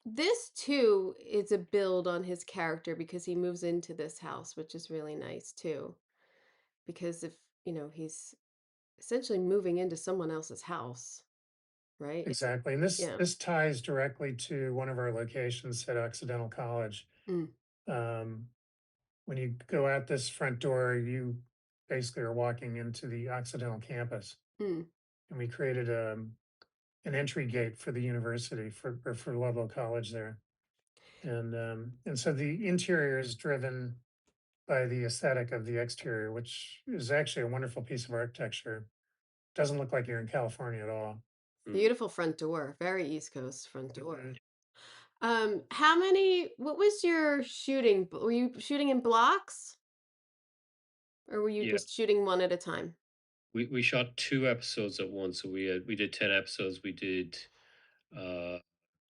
this too is a build on his character because he moves into this house, which is really nice too. Because if, he's essentially moving into someone else's house, right? Exactly, and this Yeah. this ties directly to one of our locations at Occidental College. Mm, Um, when you go out this front door, you basically are walking into the Occidental campus, mm, and we created an entry gate for the university for Ludlow College there, and so the interior is driven by the aesthetic of the exterior, which is actually a wonderful piece of architecture. Doesn't look like you're in California at all. Mm. beautiful front door, very East Coast front door. Mhm. What was your shooting? Were you shooting in blocks or were you Yeah, just shooting one at a time? we shot 2 episodes at once, so we did 10 episodes. We did uh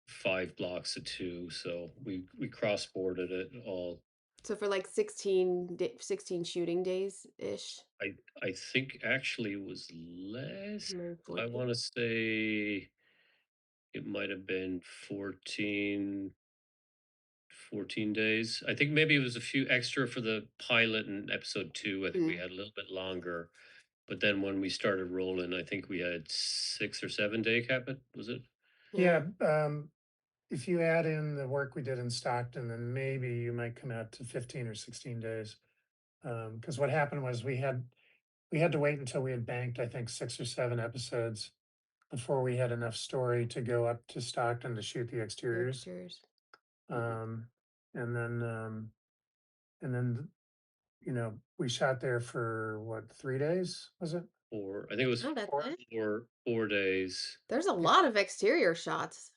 5 blocks of two, so we cross boarded it all. So for like 16 shooting days ish, I think actually it was less. maybe I 14. want to say it might have been 14 days. I think maybe it was a few extra for the pilot and episode 2. I think we Mm, had a little bit longer. But then when we started rolling, I think we had 6 or 7 day cap. Was it? yeah. Yeah, if you add in the work we did in Stockton, then maybe you might come out to 15 or 16 days. Because what happened was we had to wait until we had banked, I think, 6 or 7 episodes before we had enough story to go up to Stockton to shoot the The exteriors. exteriors. Um, and then and then we shot there for what, 3 days, was it? Or I think it was Oh, that's Four? it. 4 days. There's a Yeah, lot of exterior shots.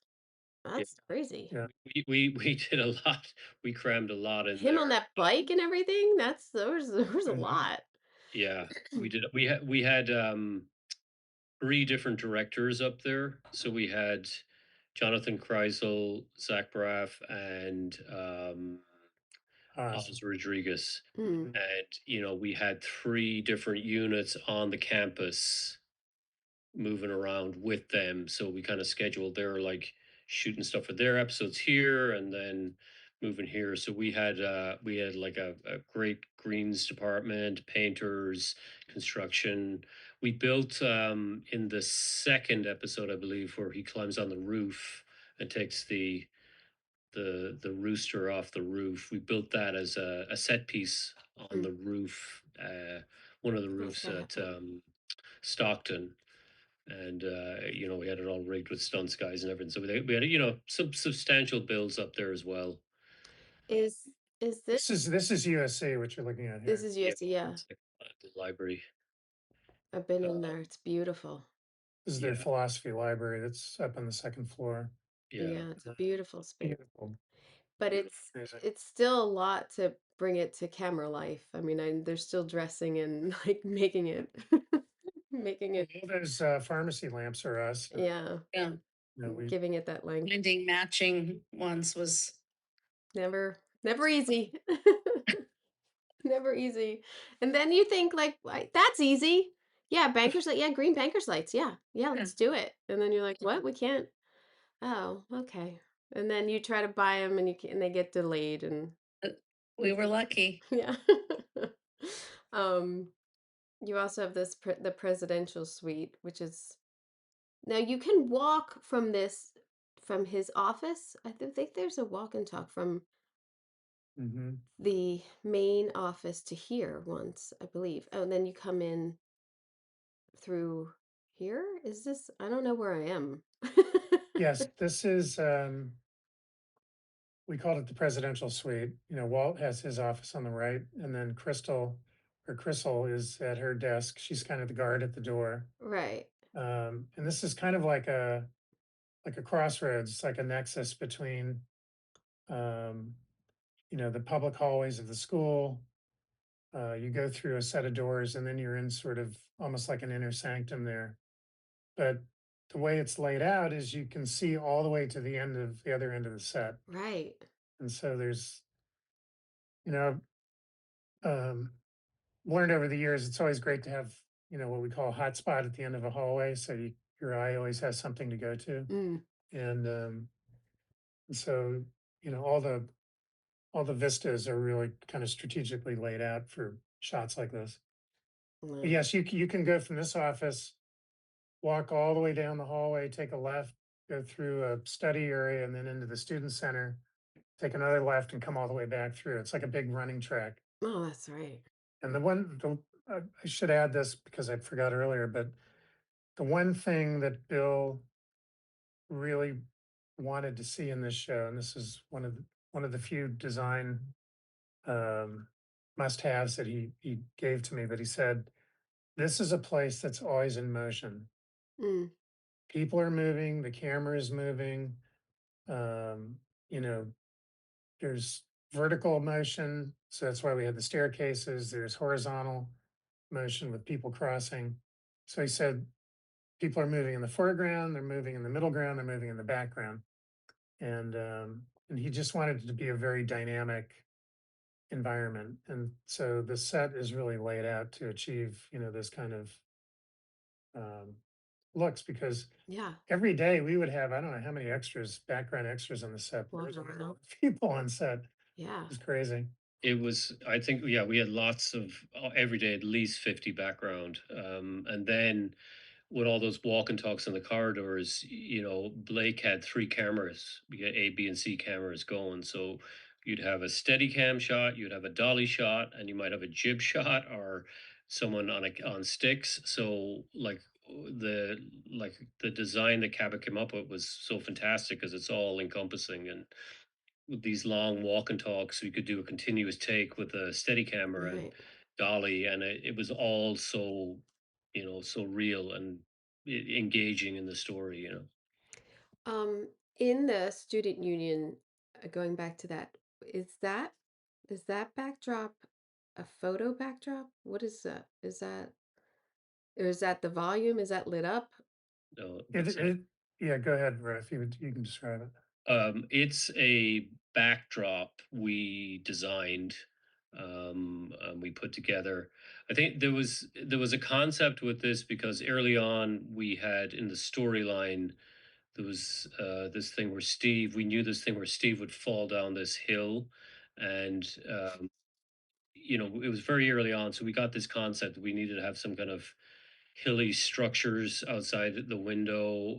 Yeah, That's crazy. yeah. we did a lot. We crammed a lot in Him on there. that bike and everything. There was a Mhm. lot. Yeah, we did. We had 3 different directors up there. So we had Jonathan Kreisel, Zach Braff, and Awesome. Oz Rodriguez. Mm, And we had 3 different units on the campus moving around with them. So we kind of scheduled their like shooting stuff for their episodes here and then moving here. So we had like a great greens department, painters, construction. We built in the second episode, I believe, where he climbs on the roof and takes the rooster off the roof. We built that as a set piece on mm. the roof, one of the How's roofs that? at Stockton, and we had it all rigged with stunts guys and everything. So we had some substantial builds up there as well. Is is this This is USC, what you're looking at this here. is Yeah, USC, yeah. it's like the library. I've been in Uh, there. It's beautiful. This is their yeah, philosophy library that's up on the second floor. yeah. Yeah, it's a beautiful space. Beautiful. But Amazing. it's still a lot to bring it to camera life. I mean, they're still dressing and like making it making Well, it, all those pharmacy lamps are us. yeah, Yeah. We giving it that length. Finding matching ones was Never easy. Never easy. And then you think like that's easy. Yeah, bankers light. Yeah, green bankers lights. Yeah. Yeah, yeah. let's do it. And then you're like, "What? We can't." Oh, okay. And then you try to buy them and and they get delayed and uh, we were lucky. yeah. um you also have the presidential suite, which is now you can walk from his office. I think there's a walk and talk from Mhm. the main office to here once, I believe. Oh, and then you come in through here? Is this I don't know where I am. Yes, this is we called it the presidential suite. You know, Walt has his office on the right, and then Crystal is at her desk. She's kind of the guard at the door. Right. And this is kind of like a crossroads. It's like a nexus between um, you know, the public hallways of the school. You go through a set of doors, and then you're in sort of almost like an inner sanctum there. But the way it's laid out is you can see all the way to the end of the other end of the set. Right. And so there's, you know, um, learned over the years, it's always great to have, you know, what we call a hot spot at the end of a hallway. So your eye always has something to go to. Mm. And so, you know, all the vistas are really kind of strategically laid out for shots like this. But Mm. yes, you can go from this office, walk all the way down the hallway, take a left, go through a study area, and then into the student center, take another left, and come all the way back through. It's like a big running track. Oh, that's right. And I should add this because I forgot earlier, but the one thing that Bill really wanted to see in this show, and this is one of the few design um, must-haves that he gave to me, but he said, "This is a place that's always in motion. Mm. People are moving, the camera is moving. Um, you know, there's vertical motion, so that's why we had the staircases. There's horizontal motion with people crossing." So he said, "People are moving in the foreground, they're moving in the middle ground, they're moving in the background," and he just wanted it to be a very dynamic environment. And so the set is really laid out to achieve, you know, this kind of um, looks because Yeah. every day we would have, I don't know how many extras, background extras on the set. There was Walking a lot around. of people on set. It Yeah. was crazy. It was, I think, yeah, we had lots of every day, at least 50 background. And then with all those walk and talks in the corridors, Blake had three cameras. We had A, B, and C cameras going. So you'd have a steady cam shot, you'd have a dolly shot, and you might have a jib shot or someone on sticks. So the design that Cabot came up with was so fantastic because it's all encompassing and with these long walk and talks, we could do a continuous take with a steady camera and Right. dolly, and it was all so, so real and engaging in the story. Um, in the student union, going back to that, is that is that backdrop a photo backdrop? What is that? Is that or is that the volume? Is that lit up? It, What's it, yeah, go ahead, Ref. You can describe it. It's a backdrop we designed, we put together. I think there was a concept with this because early on we had in the storyline there was this thing where we knew this thing where Steve would fall down this hill, and it was very early on, so we got this concept that we needed to have some kind of hilly structures outside the window.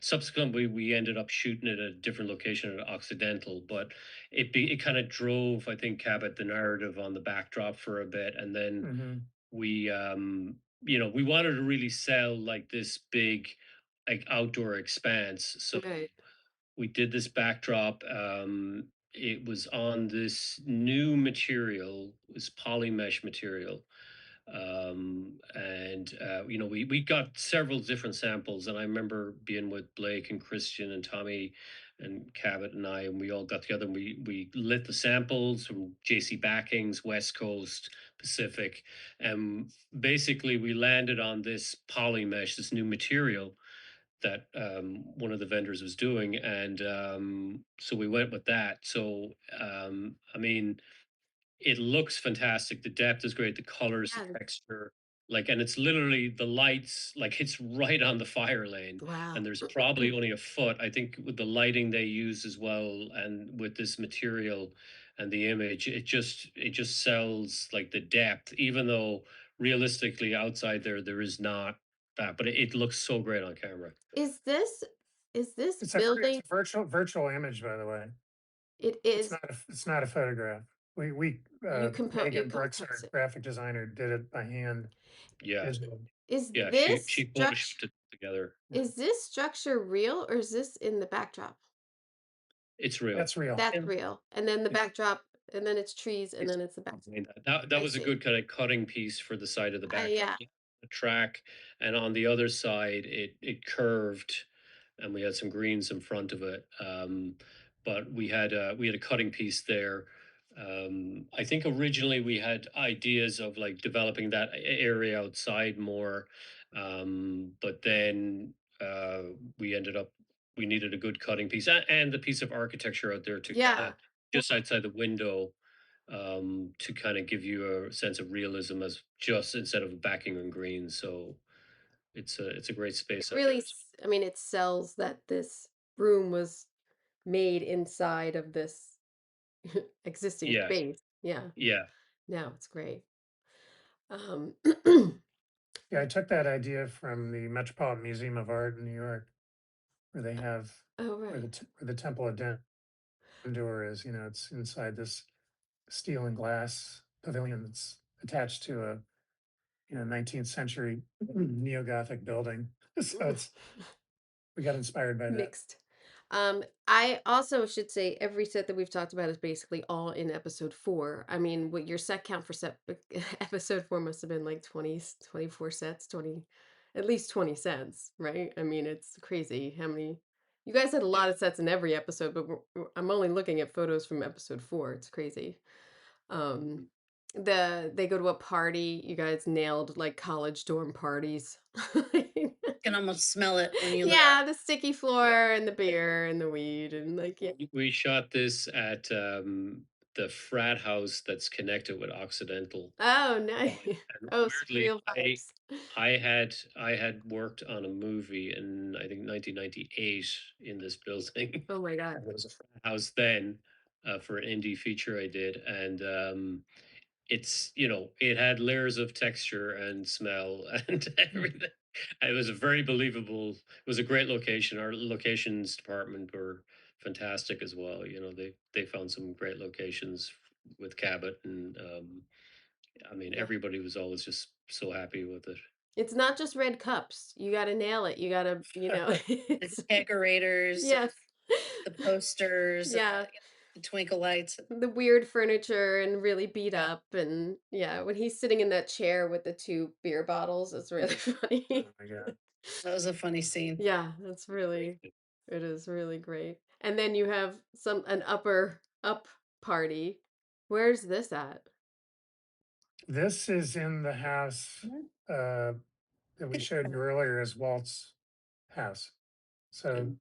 Subsequently, we ended up shooting it at a different location at Occidental, but it kind of drove, I think, Cabot the narrative on the backdrop for a bit, and then Hmm. we wanted to really sell like this big, like outdoor expanse. So Right. we did this backdrop. It was on this new material, this poly mesh material, and we got several different samples, and I remember being with Blake and Christian and Tommy and Cabot and I, and we all got together and we lit the samples from JC Backings, West Coast, Pacific, and basically we landed on this poly mesh, this new material that one of the vendors was doing, and so we went with that. So I mean, it looks fantastic. The depth is great. The colors, the Yeah. texture, and it's literally the lights. Like it's right on the fire lane, and Wow. there's probably only a foot. I think with the lighting they use as well, and with this material and the image, it just sells like the depth. Even though realistically outside there is not that, but it looks so great on camera. Is this is this It's building? a virtual image, by the way. It is It's not a photograph. you Megan Brooks, compose our it. graphic designer, did it by hand Yeah, digitally. Is yeah. She this she structure photoshopped it together. Yeah. is this structure real or is this in the backdrop? It's real. That's real. That's Yeah. real. And then the It's backdrop, and then it's trees, and it's then it's the back. I mean, that I was a see. good kind of cutting piece for the side of the backdrop. Yeah. The track, and on the other side, it curved, and we had some greens in front of it. But we had a cutting piece there. I think originally we had ideas of like developing that area outside more, but then we ended up we needed a good cutting piece and the piece of architecture out there to kind of Yeah. just outside the window, to kind of give you a sense of realism as just instead of backing on green. So it's a great It space out there. really, I mean, it sells that this room was made inside of this existing Yeah, space. Yeah. yeah, No, it's great. Um, Yeah, I took that idea from the Metropolitan Museum of Art in New York, where they have oh, where right. where the Temple of Dendur is. You know, it's inside this steel and glass pavilion that's attached to a 19th century neo-Gothic building. So it's we got inspired by that. Mixed. I also should say every set that we've talked about is basically all in episode 4. I mean, what your set count for episode 4 must have been like 20, 24 sets, 20, at least 20 sets, right? I mean, it's crazy how many. You guys had a lot of sets in every episode, but I'm only looking at photos from episode 4. It's crazy. Um, they go to a party. You guys nailed like college dorm parties. Can almost smell it when you look. Yeah, the sticky floor and the beer and the weed and like yeah. we shot this at the frat house that's connected with Occidental. Oh, nice. And Oh, some weirdly, real vibes. I had worked on a movie in I think 1998 in this building. Oh my God. And it was a frat house then, for an indie feature I did, and it's it had layers of texture and smell and everything. It was a very believable. It was a great location. Our locations department were fantastic as well. They found some great locations with Cabot, and I mean Yeah. everybody was always just so happy with it. It's not just red cups. You got to nail it. You got to, The decorators, yes. the posters, Yeah. the twinkle lights. The weird furniture and really beat up. And yeah, when he's sitting in that chair with the 2 beer bottles, it's really Oh funny. my God. That was a funny scene. Yeah, that's really, it is really great. And then you have an up party. Where's this at? This is in the house uh, that we showed you earlier as Walt's house. So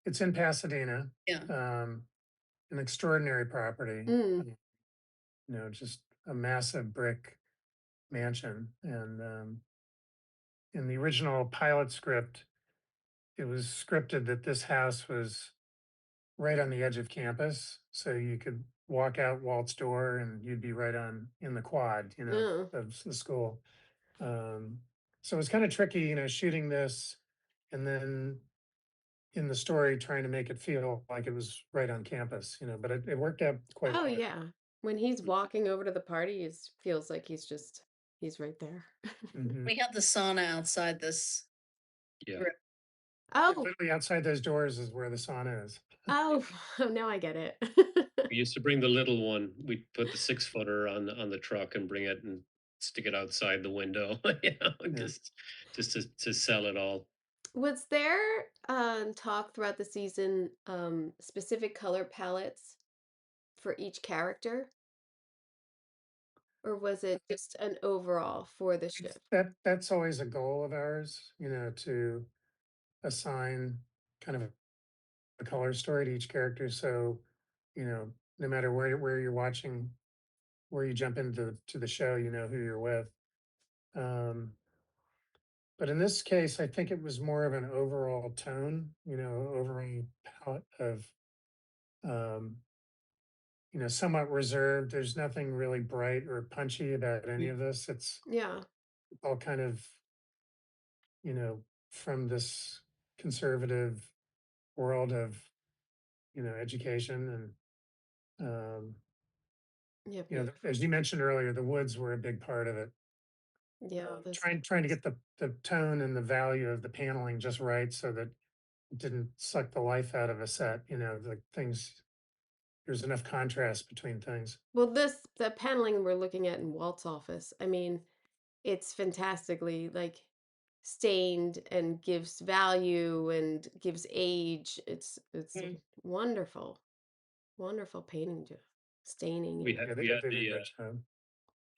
it's in Pasadena, Yeah. an extraordinary property. Mm. Just a massive brick mansion. And in the original pilot script, it was scripted that this house was right on the edge of campus, so you could walk out Walt's door and you'd be right on in the quad, Oh. of the school. Um, so it was kind of tricky, shooting this and then in the story trying to make it feel like it was right on campus, but it worked out quite Oh well. yeah. When he's walking over to the party, it feels like he's right there. Mhm. We had the sauna outside this. Yeah. Right. Oh, Literally outside those doors is where the sauna is. oh, oh, now I get it. We used to bring the little one. We'd put the 6-footer on the truck and bring it and stick it outside the window, Yeah. just to sell it all. Was there talk throughout the season specific color palettes for each character? Or was it just an overall for the shift? That's always a goal of ours, to assign kind of a color story to each character. So, no matter where you're watching, where you jump into to the show, you know who you're with. Um, but in this case, I think it was more of an overall tone, overall palette of, um, somewhat reserved. There's nothing really bright or punchy about any of this. It's Yeah. all kind of, you know, from this conservative world of, education and, Yeah, as you mentioned earlier, the woods were a big part of it. yeah, this Trying to get the tone and the value of the paneling just right so that didn't suck the life out of a set, the things there's enough contrast between things. Well, the paneling we're looking at in Walt's office, I mean, it's fantastically like stained and gives value and gives age. It's Mm. wonderful, wonderful painting, staining We and had Yeah, they, we had they did a the great job.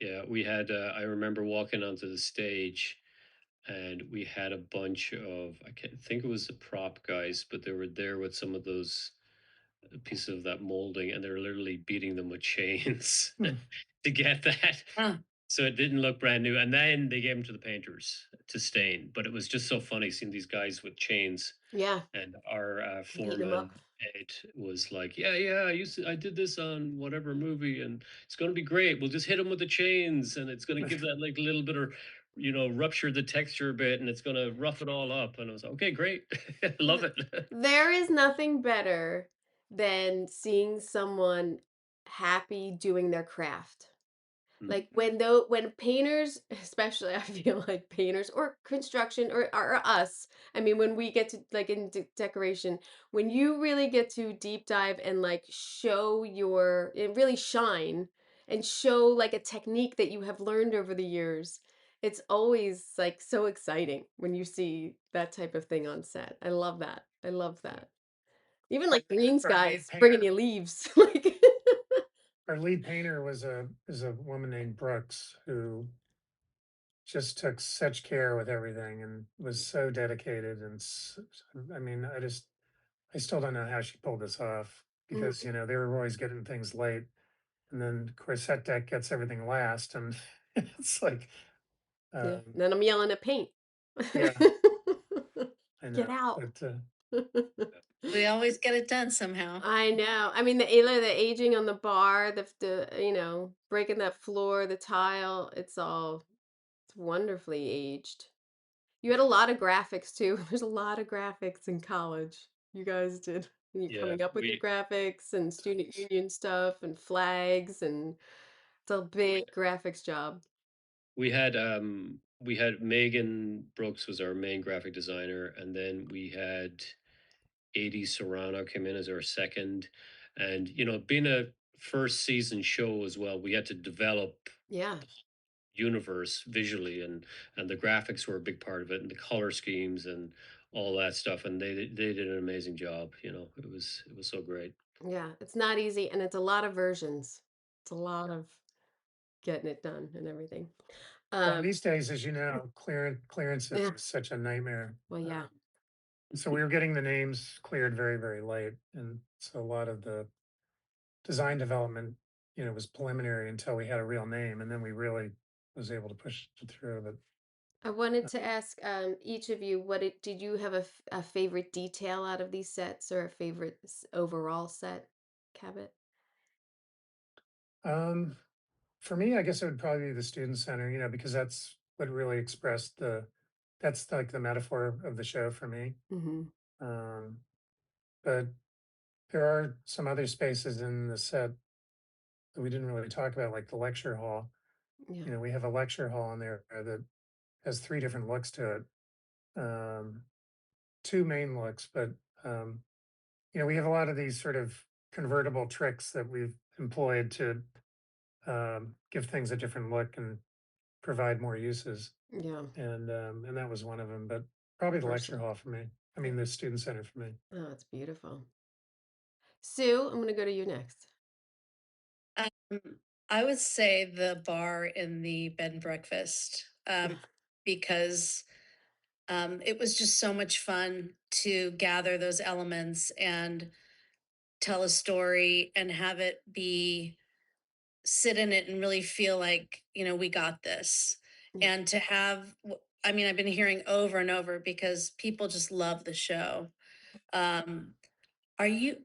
yeah, we had I remember walking onto the stage, and we had a bunch of, I can't think it was the prop guys, but they were there with some of those pieces of that molding, and they're literally beating them with chains Hmm. to get that. Huh. So it didn't look brand new. And then they gave them to the painters to stain. But it was just so funny seeing these guys with chains. yeah, And our beat him foreman up. Ed was like, "Yeah, yeah, I did this on whatever movie, and it's going to be great. We'll just hit them with the chains, and it's going to give that like little bit of, rupture the texture a bit, and it's going to rough it all up." And I was like, "Okay, great, love Th- it." There is nothing better than seeing someone happy doing their craft. Mm, Like when painters, especially I feel like painters or construction or us, I mean when we get to like in decoration, when you really get to deep dive and like show your and really shine and show like a technique that you have learned over the years, it's always like so exciting when you see that type of thing on set. I love that. I love that. Even like green Our lead skies bringing painter, you leaves. Like our lead painter is a woman named Brooks who just took such care with everything and was so dedicated. And I mean, I still don't know how she pulled this off because, mm, they were always getting things late. And then, of course, set deck gets everything last. And it's like, yeah. um, Then I'm yelling at paint. yeah, I Get know. out. But We always get it done somehow. I know. I mean, the aging on the bar, breaking that floor, the tile, it's wonderfully aged. You had a lot of graphics too. There's a lot of graphics in college. You guys did. You yeah, coming up with your graphics and student union stuff and flags and it's a big graphics job. we had Megan Brooks was our main graphic designer, and then we had 80 Serrano came in as our second. And being a first season show as well, we had to develop Yeah. universe visually, and the graphics were a big part of it, and the color schemes and all that stuff, and they did an amazing job. It was so great. Yeah. It's not easy and it's a lot of versions. It's a lot of getting it done and everything. well, Um, these days, as you know, clearances yeah. is such a nightmare. Well, yeah. So we were getting the names cleared very, very late. And so a lot of the design development, was preliminary until we had a real name. And then we really was able to push it through. But I wanted to ask each of you did you have a favorite detail out of these sets or a favorite overall set, Cabot? um, for me, I guess it would probably be the student center, because that's what really expressed that's like the metaphor of the show for me. Mm-hmm. Um, but there are some other spaces in the set that we didn't really talk about, like the lecture hall. Yeah. We have a lecture hall in there that has three different looks to it. Two main looks, but um, we have a lot of these sort of convertible tricks that we've employed to give things a different look and provide more uses. Yeah. And that was one of them. But probably the lecture Personal. hall for me. I Yeah. mean, the student center for me. Oh, it's beautiful. Sue, I'm gonna go to you next. Um, I would say the bar in the bed and breakfast, because it was just so much fun to gather those elements and tell a story and have it be sit in it and really feel like we got this, Yeah. and to have I mean, I've been hearing over and over because people just love the show. um are you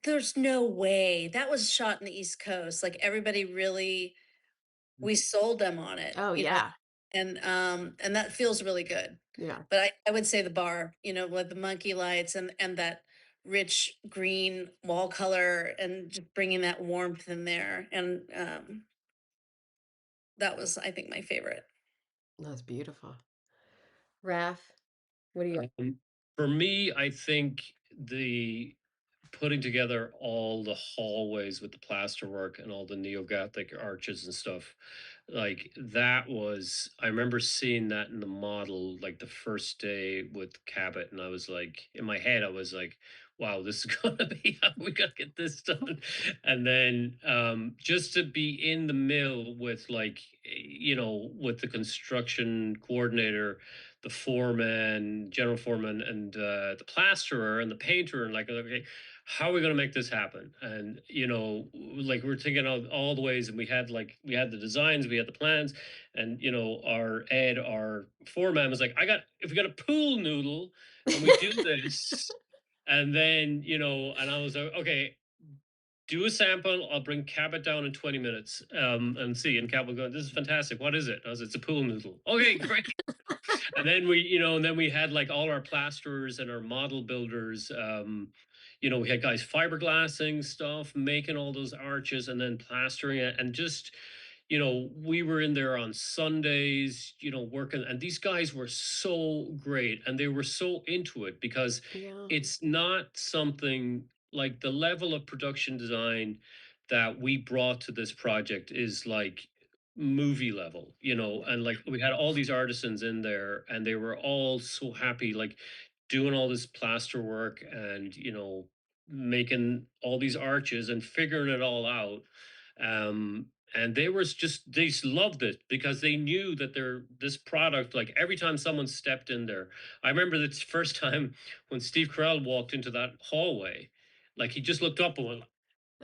There's no way that was shot in the East Coast, like everybody really, we sold them on it, Oh yeah. and that feels really good. Yeah. But I would say the bar, with the monkey lights and that rich green wall color and just bringing that warmth in there, and that was, I think, my favorite. That's beautiful. Raf, what do you got? For me, I think the putting together all the hallways with the plasterwork and all the neo-Gothic arches and stuff, like that was, I remember seeing that in the model like the first day with Cabot, and I was like, in my head, I was like, wow, this is gonna be how we gotta get this done. And then just to be in the mill with like, with the construction coordinator, the foreman, general foreman, and the plasterer and the painter, and like, okay, how are we going to make this happen? And like we're thinking of all the ways, and we had the designs, we had the plans, and our Ed, our foreman, was like, I got if we got a pool noodle and we do this, and then and I was like, okay, do a sample. I'll bring Cabot down in 20 minutes, and see. And Cabot going, this is fantastic. What is it? I was, it's a pool noodle. Okay, great. And then and then we had like all our plasterers and our model builders. We had guys fiberglassing stuff, making all those arches, and then plastering it, and just we were in there on Sundays, working, and these guys were so great, and they were so into it because Yeah. it's not something like the level of production design that we brought to this project is like movie level, Yeah. and like we had all these artisans in there, and they were all so happy, like doing all this plaster work, and making all these arches and figuring it all out. And they just loved it because they knew that this product, like every time someone stepped in there. I remember the first time when Steve Carell walked into that hallway, like he just looked up and went,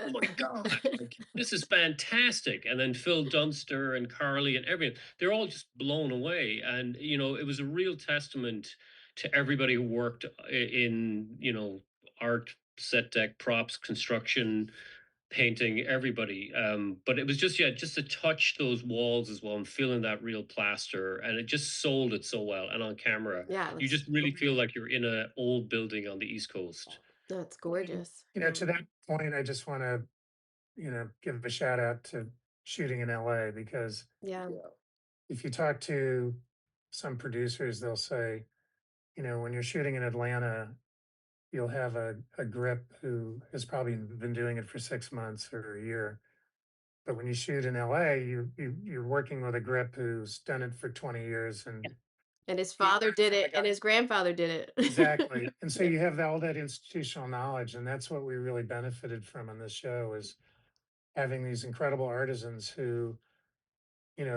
oh my God, like this is fantastic. And then Phil Dunster and Carly and everyone, they're all just blown away. And, it was a real testament to everybody who worked in, art, set deck, props, construction, painting, everybody. But it was just, yeah, just to touch those walls as well and feeling that real plaster. And it just sold it so well. And on camera, Yeah, it you looks just really feel like you're in an old building on the East Coast. that's And, gorgeous. to that point, I just want to, give a shout out to shooting in LA because Yeah. if you talk to some producers, they'll say, when you're shooting in Atlanta, you'll have a grip who has probably been doing it for 6 months or a year. But when you shoot in LA, you're working with a grip who's done it for 20 years and And his he father learned did from the it and guy. his grandfather did it. Exactly. And so Yeah. you have all that institutional knowledge, and that's what we really benefited from on this show is having these incredible artisans who,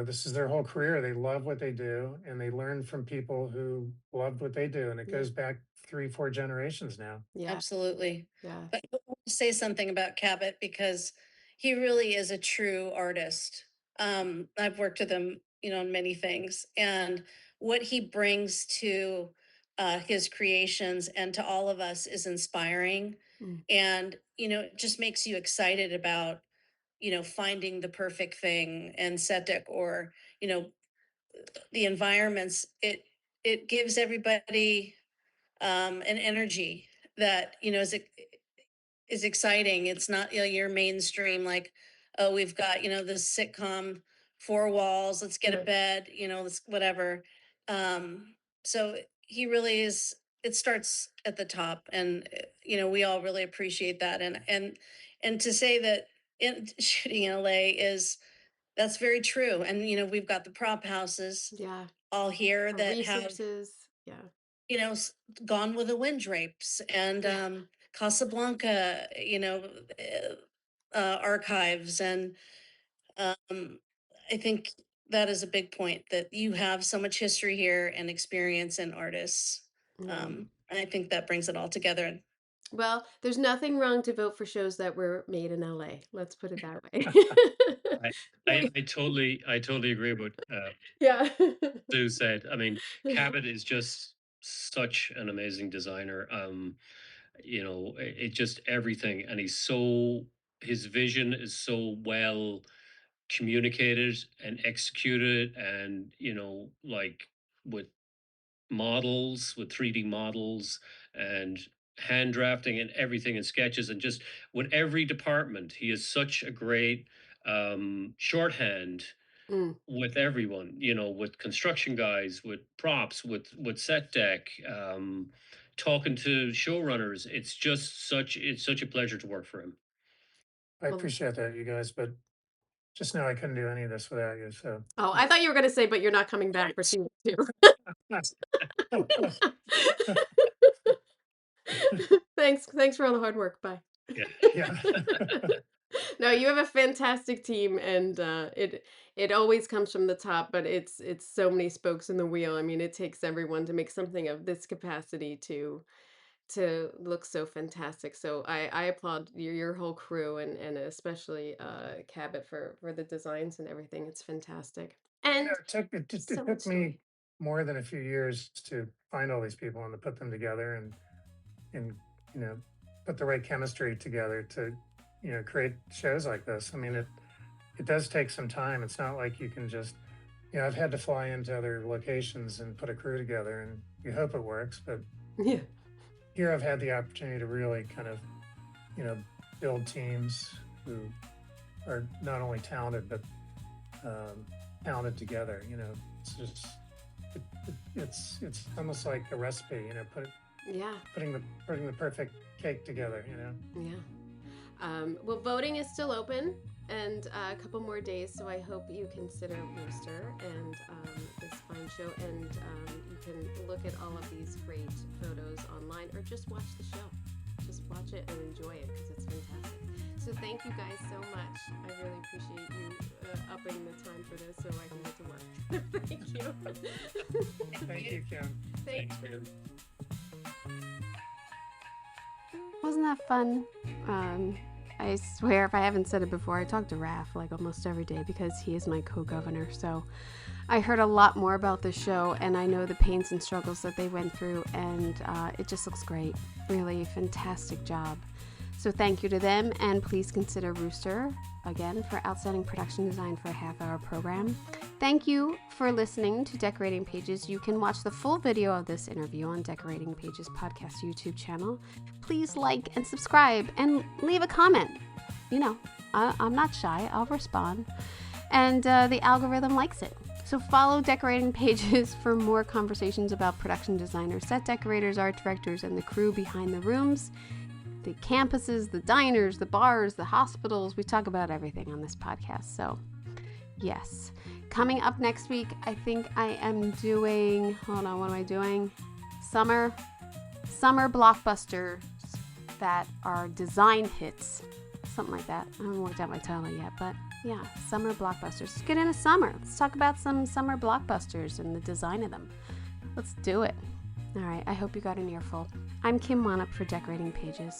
this is their whole career. They love what they do and they learn from people who loved what they do. And it Yeah. goes back 3, 4 generations now. Yeah. Absolutely. Yeah. But I want to say something about Cabot because he really is a true artist. I've worked with him, on many things, and what he brings to his creations and to all of us is inspiring, Mm. and it just makes you excited about finding the perfect thing and set deck or the environments. It gives everybody an energy that is exciting. It's not your mainstream like, oh, we've got this sitcom, four walls, let's get a Right. bed, let's whatever. So he really is. It starts at the top, and we all really appreciate that. And to say that in shooting in LA is that's very true. And we've got the prop houses Yeah. all here The that have resources. Yeah. you know, s- Gone with the Wind drapes and Yeah. Casablanca, archives. And um, I think that is a big point that you have so much history here and experience and artists. Yeah. And I think that brings it all together. Well, there's nothing wrong to vote for shows that were made in LA. Let's put it that I, way. I totally agree with Yeah. Sue said. I mean, Cabot is just such an amazing designer. It just everything, and his vision is so well communicated and executed, and like with models, with 3D models, and hand drafting and everything, and sketches, and just with every department, he is such a great shorthand Mm. with everyone, with construction guys, with props, with set deck, talking to showrunners. It's such a pleasure to work for him. I Well, appreciate that, you guys, but just know I couldn't do any of this without you. So oh, I thought you were going to say, but you're not coming back for season 2. Thanks for all the hard work. Bye. Yeah. yeah. No, you have a fantastic team, and it always comes from the top, but it's so many spokes in the wheel. I mean, it takes everyone to make something of this capacity to look so fantastic. So I applaud your whole crew, and especially Cabot for the designs and everything. It's fantastic. And It so took much me story. more than a few years to find all these people and to put them together and you know put the right chemistry together to create shows like this. I mean, it does take some time. It's not like you can just I've had to fly into other locations and put a crew together, and you hope it works. But Yeah. here I've had the opportunity to really kind of build teams who are not only talented but talented together. It's just it's almost like a recipe. Yeah. Putting the perfect cake together. Yeah. Well, voting is still open, and a couple more days, so I hope you consider Rooster and this fine show, and you can look at all of these great photos online, or just watch the show. Just watch it and enjoy it, because it's fantastic. So thank you guys so much. I really appreciate you upping the time for this so I can get to work. Thank you. Thank you, Kim. Thanks. Thanks, man. Wasn't that fun? I swear, if I haven't said it before, I talk to Raf like almost every day because he is my co-governor. So I heard a lot more about the show, and I know the pains and struggles that they went through, and it just looks great. Really fantastic job. So thank you to them, and please consider Rooster, again, for outstanding production design for a half-hour program. Thank you for listening to Decorating Pages. You can watch the full video of this interview on Decorating Pages podcast YouTube channel. Please like and subscribe and leave a comment. I'm not shy. I'll respond. And the algorithm likes it. So follow Decorating Pages for more conversations about production designers, set decorators, art directors, and the crew behind the rooms, the campuses, the diners, the bars, the hospitals. We talk about everything on this podcast. So, yes. Coming up next week, I think I am doing, hold on, what am I doing? Summer blockbusters that are design hits. Something like that. I haven't worked out my title yet, but yeah, summer blockbusters. Let's get into summer. Let's talk about some summer blockbusters and the design of them. Let's do it. All right, I hope you got an earful. I'm Kim Wannop for Decorating Pages.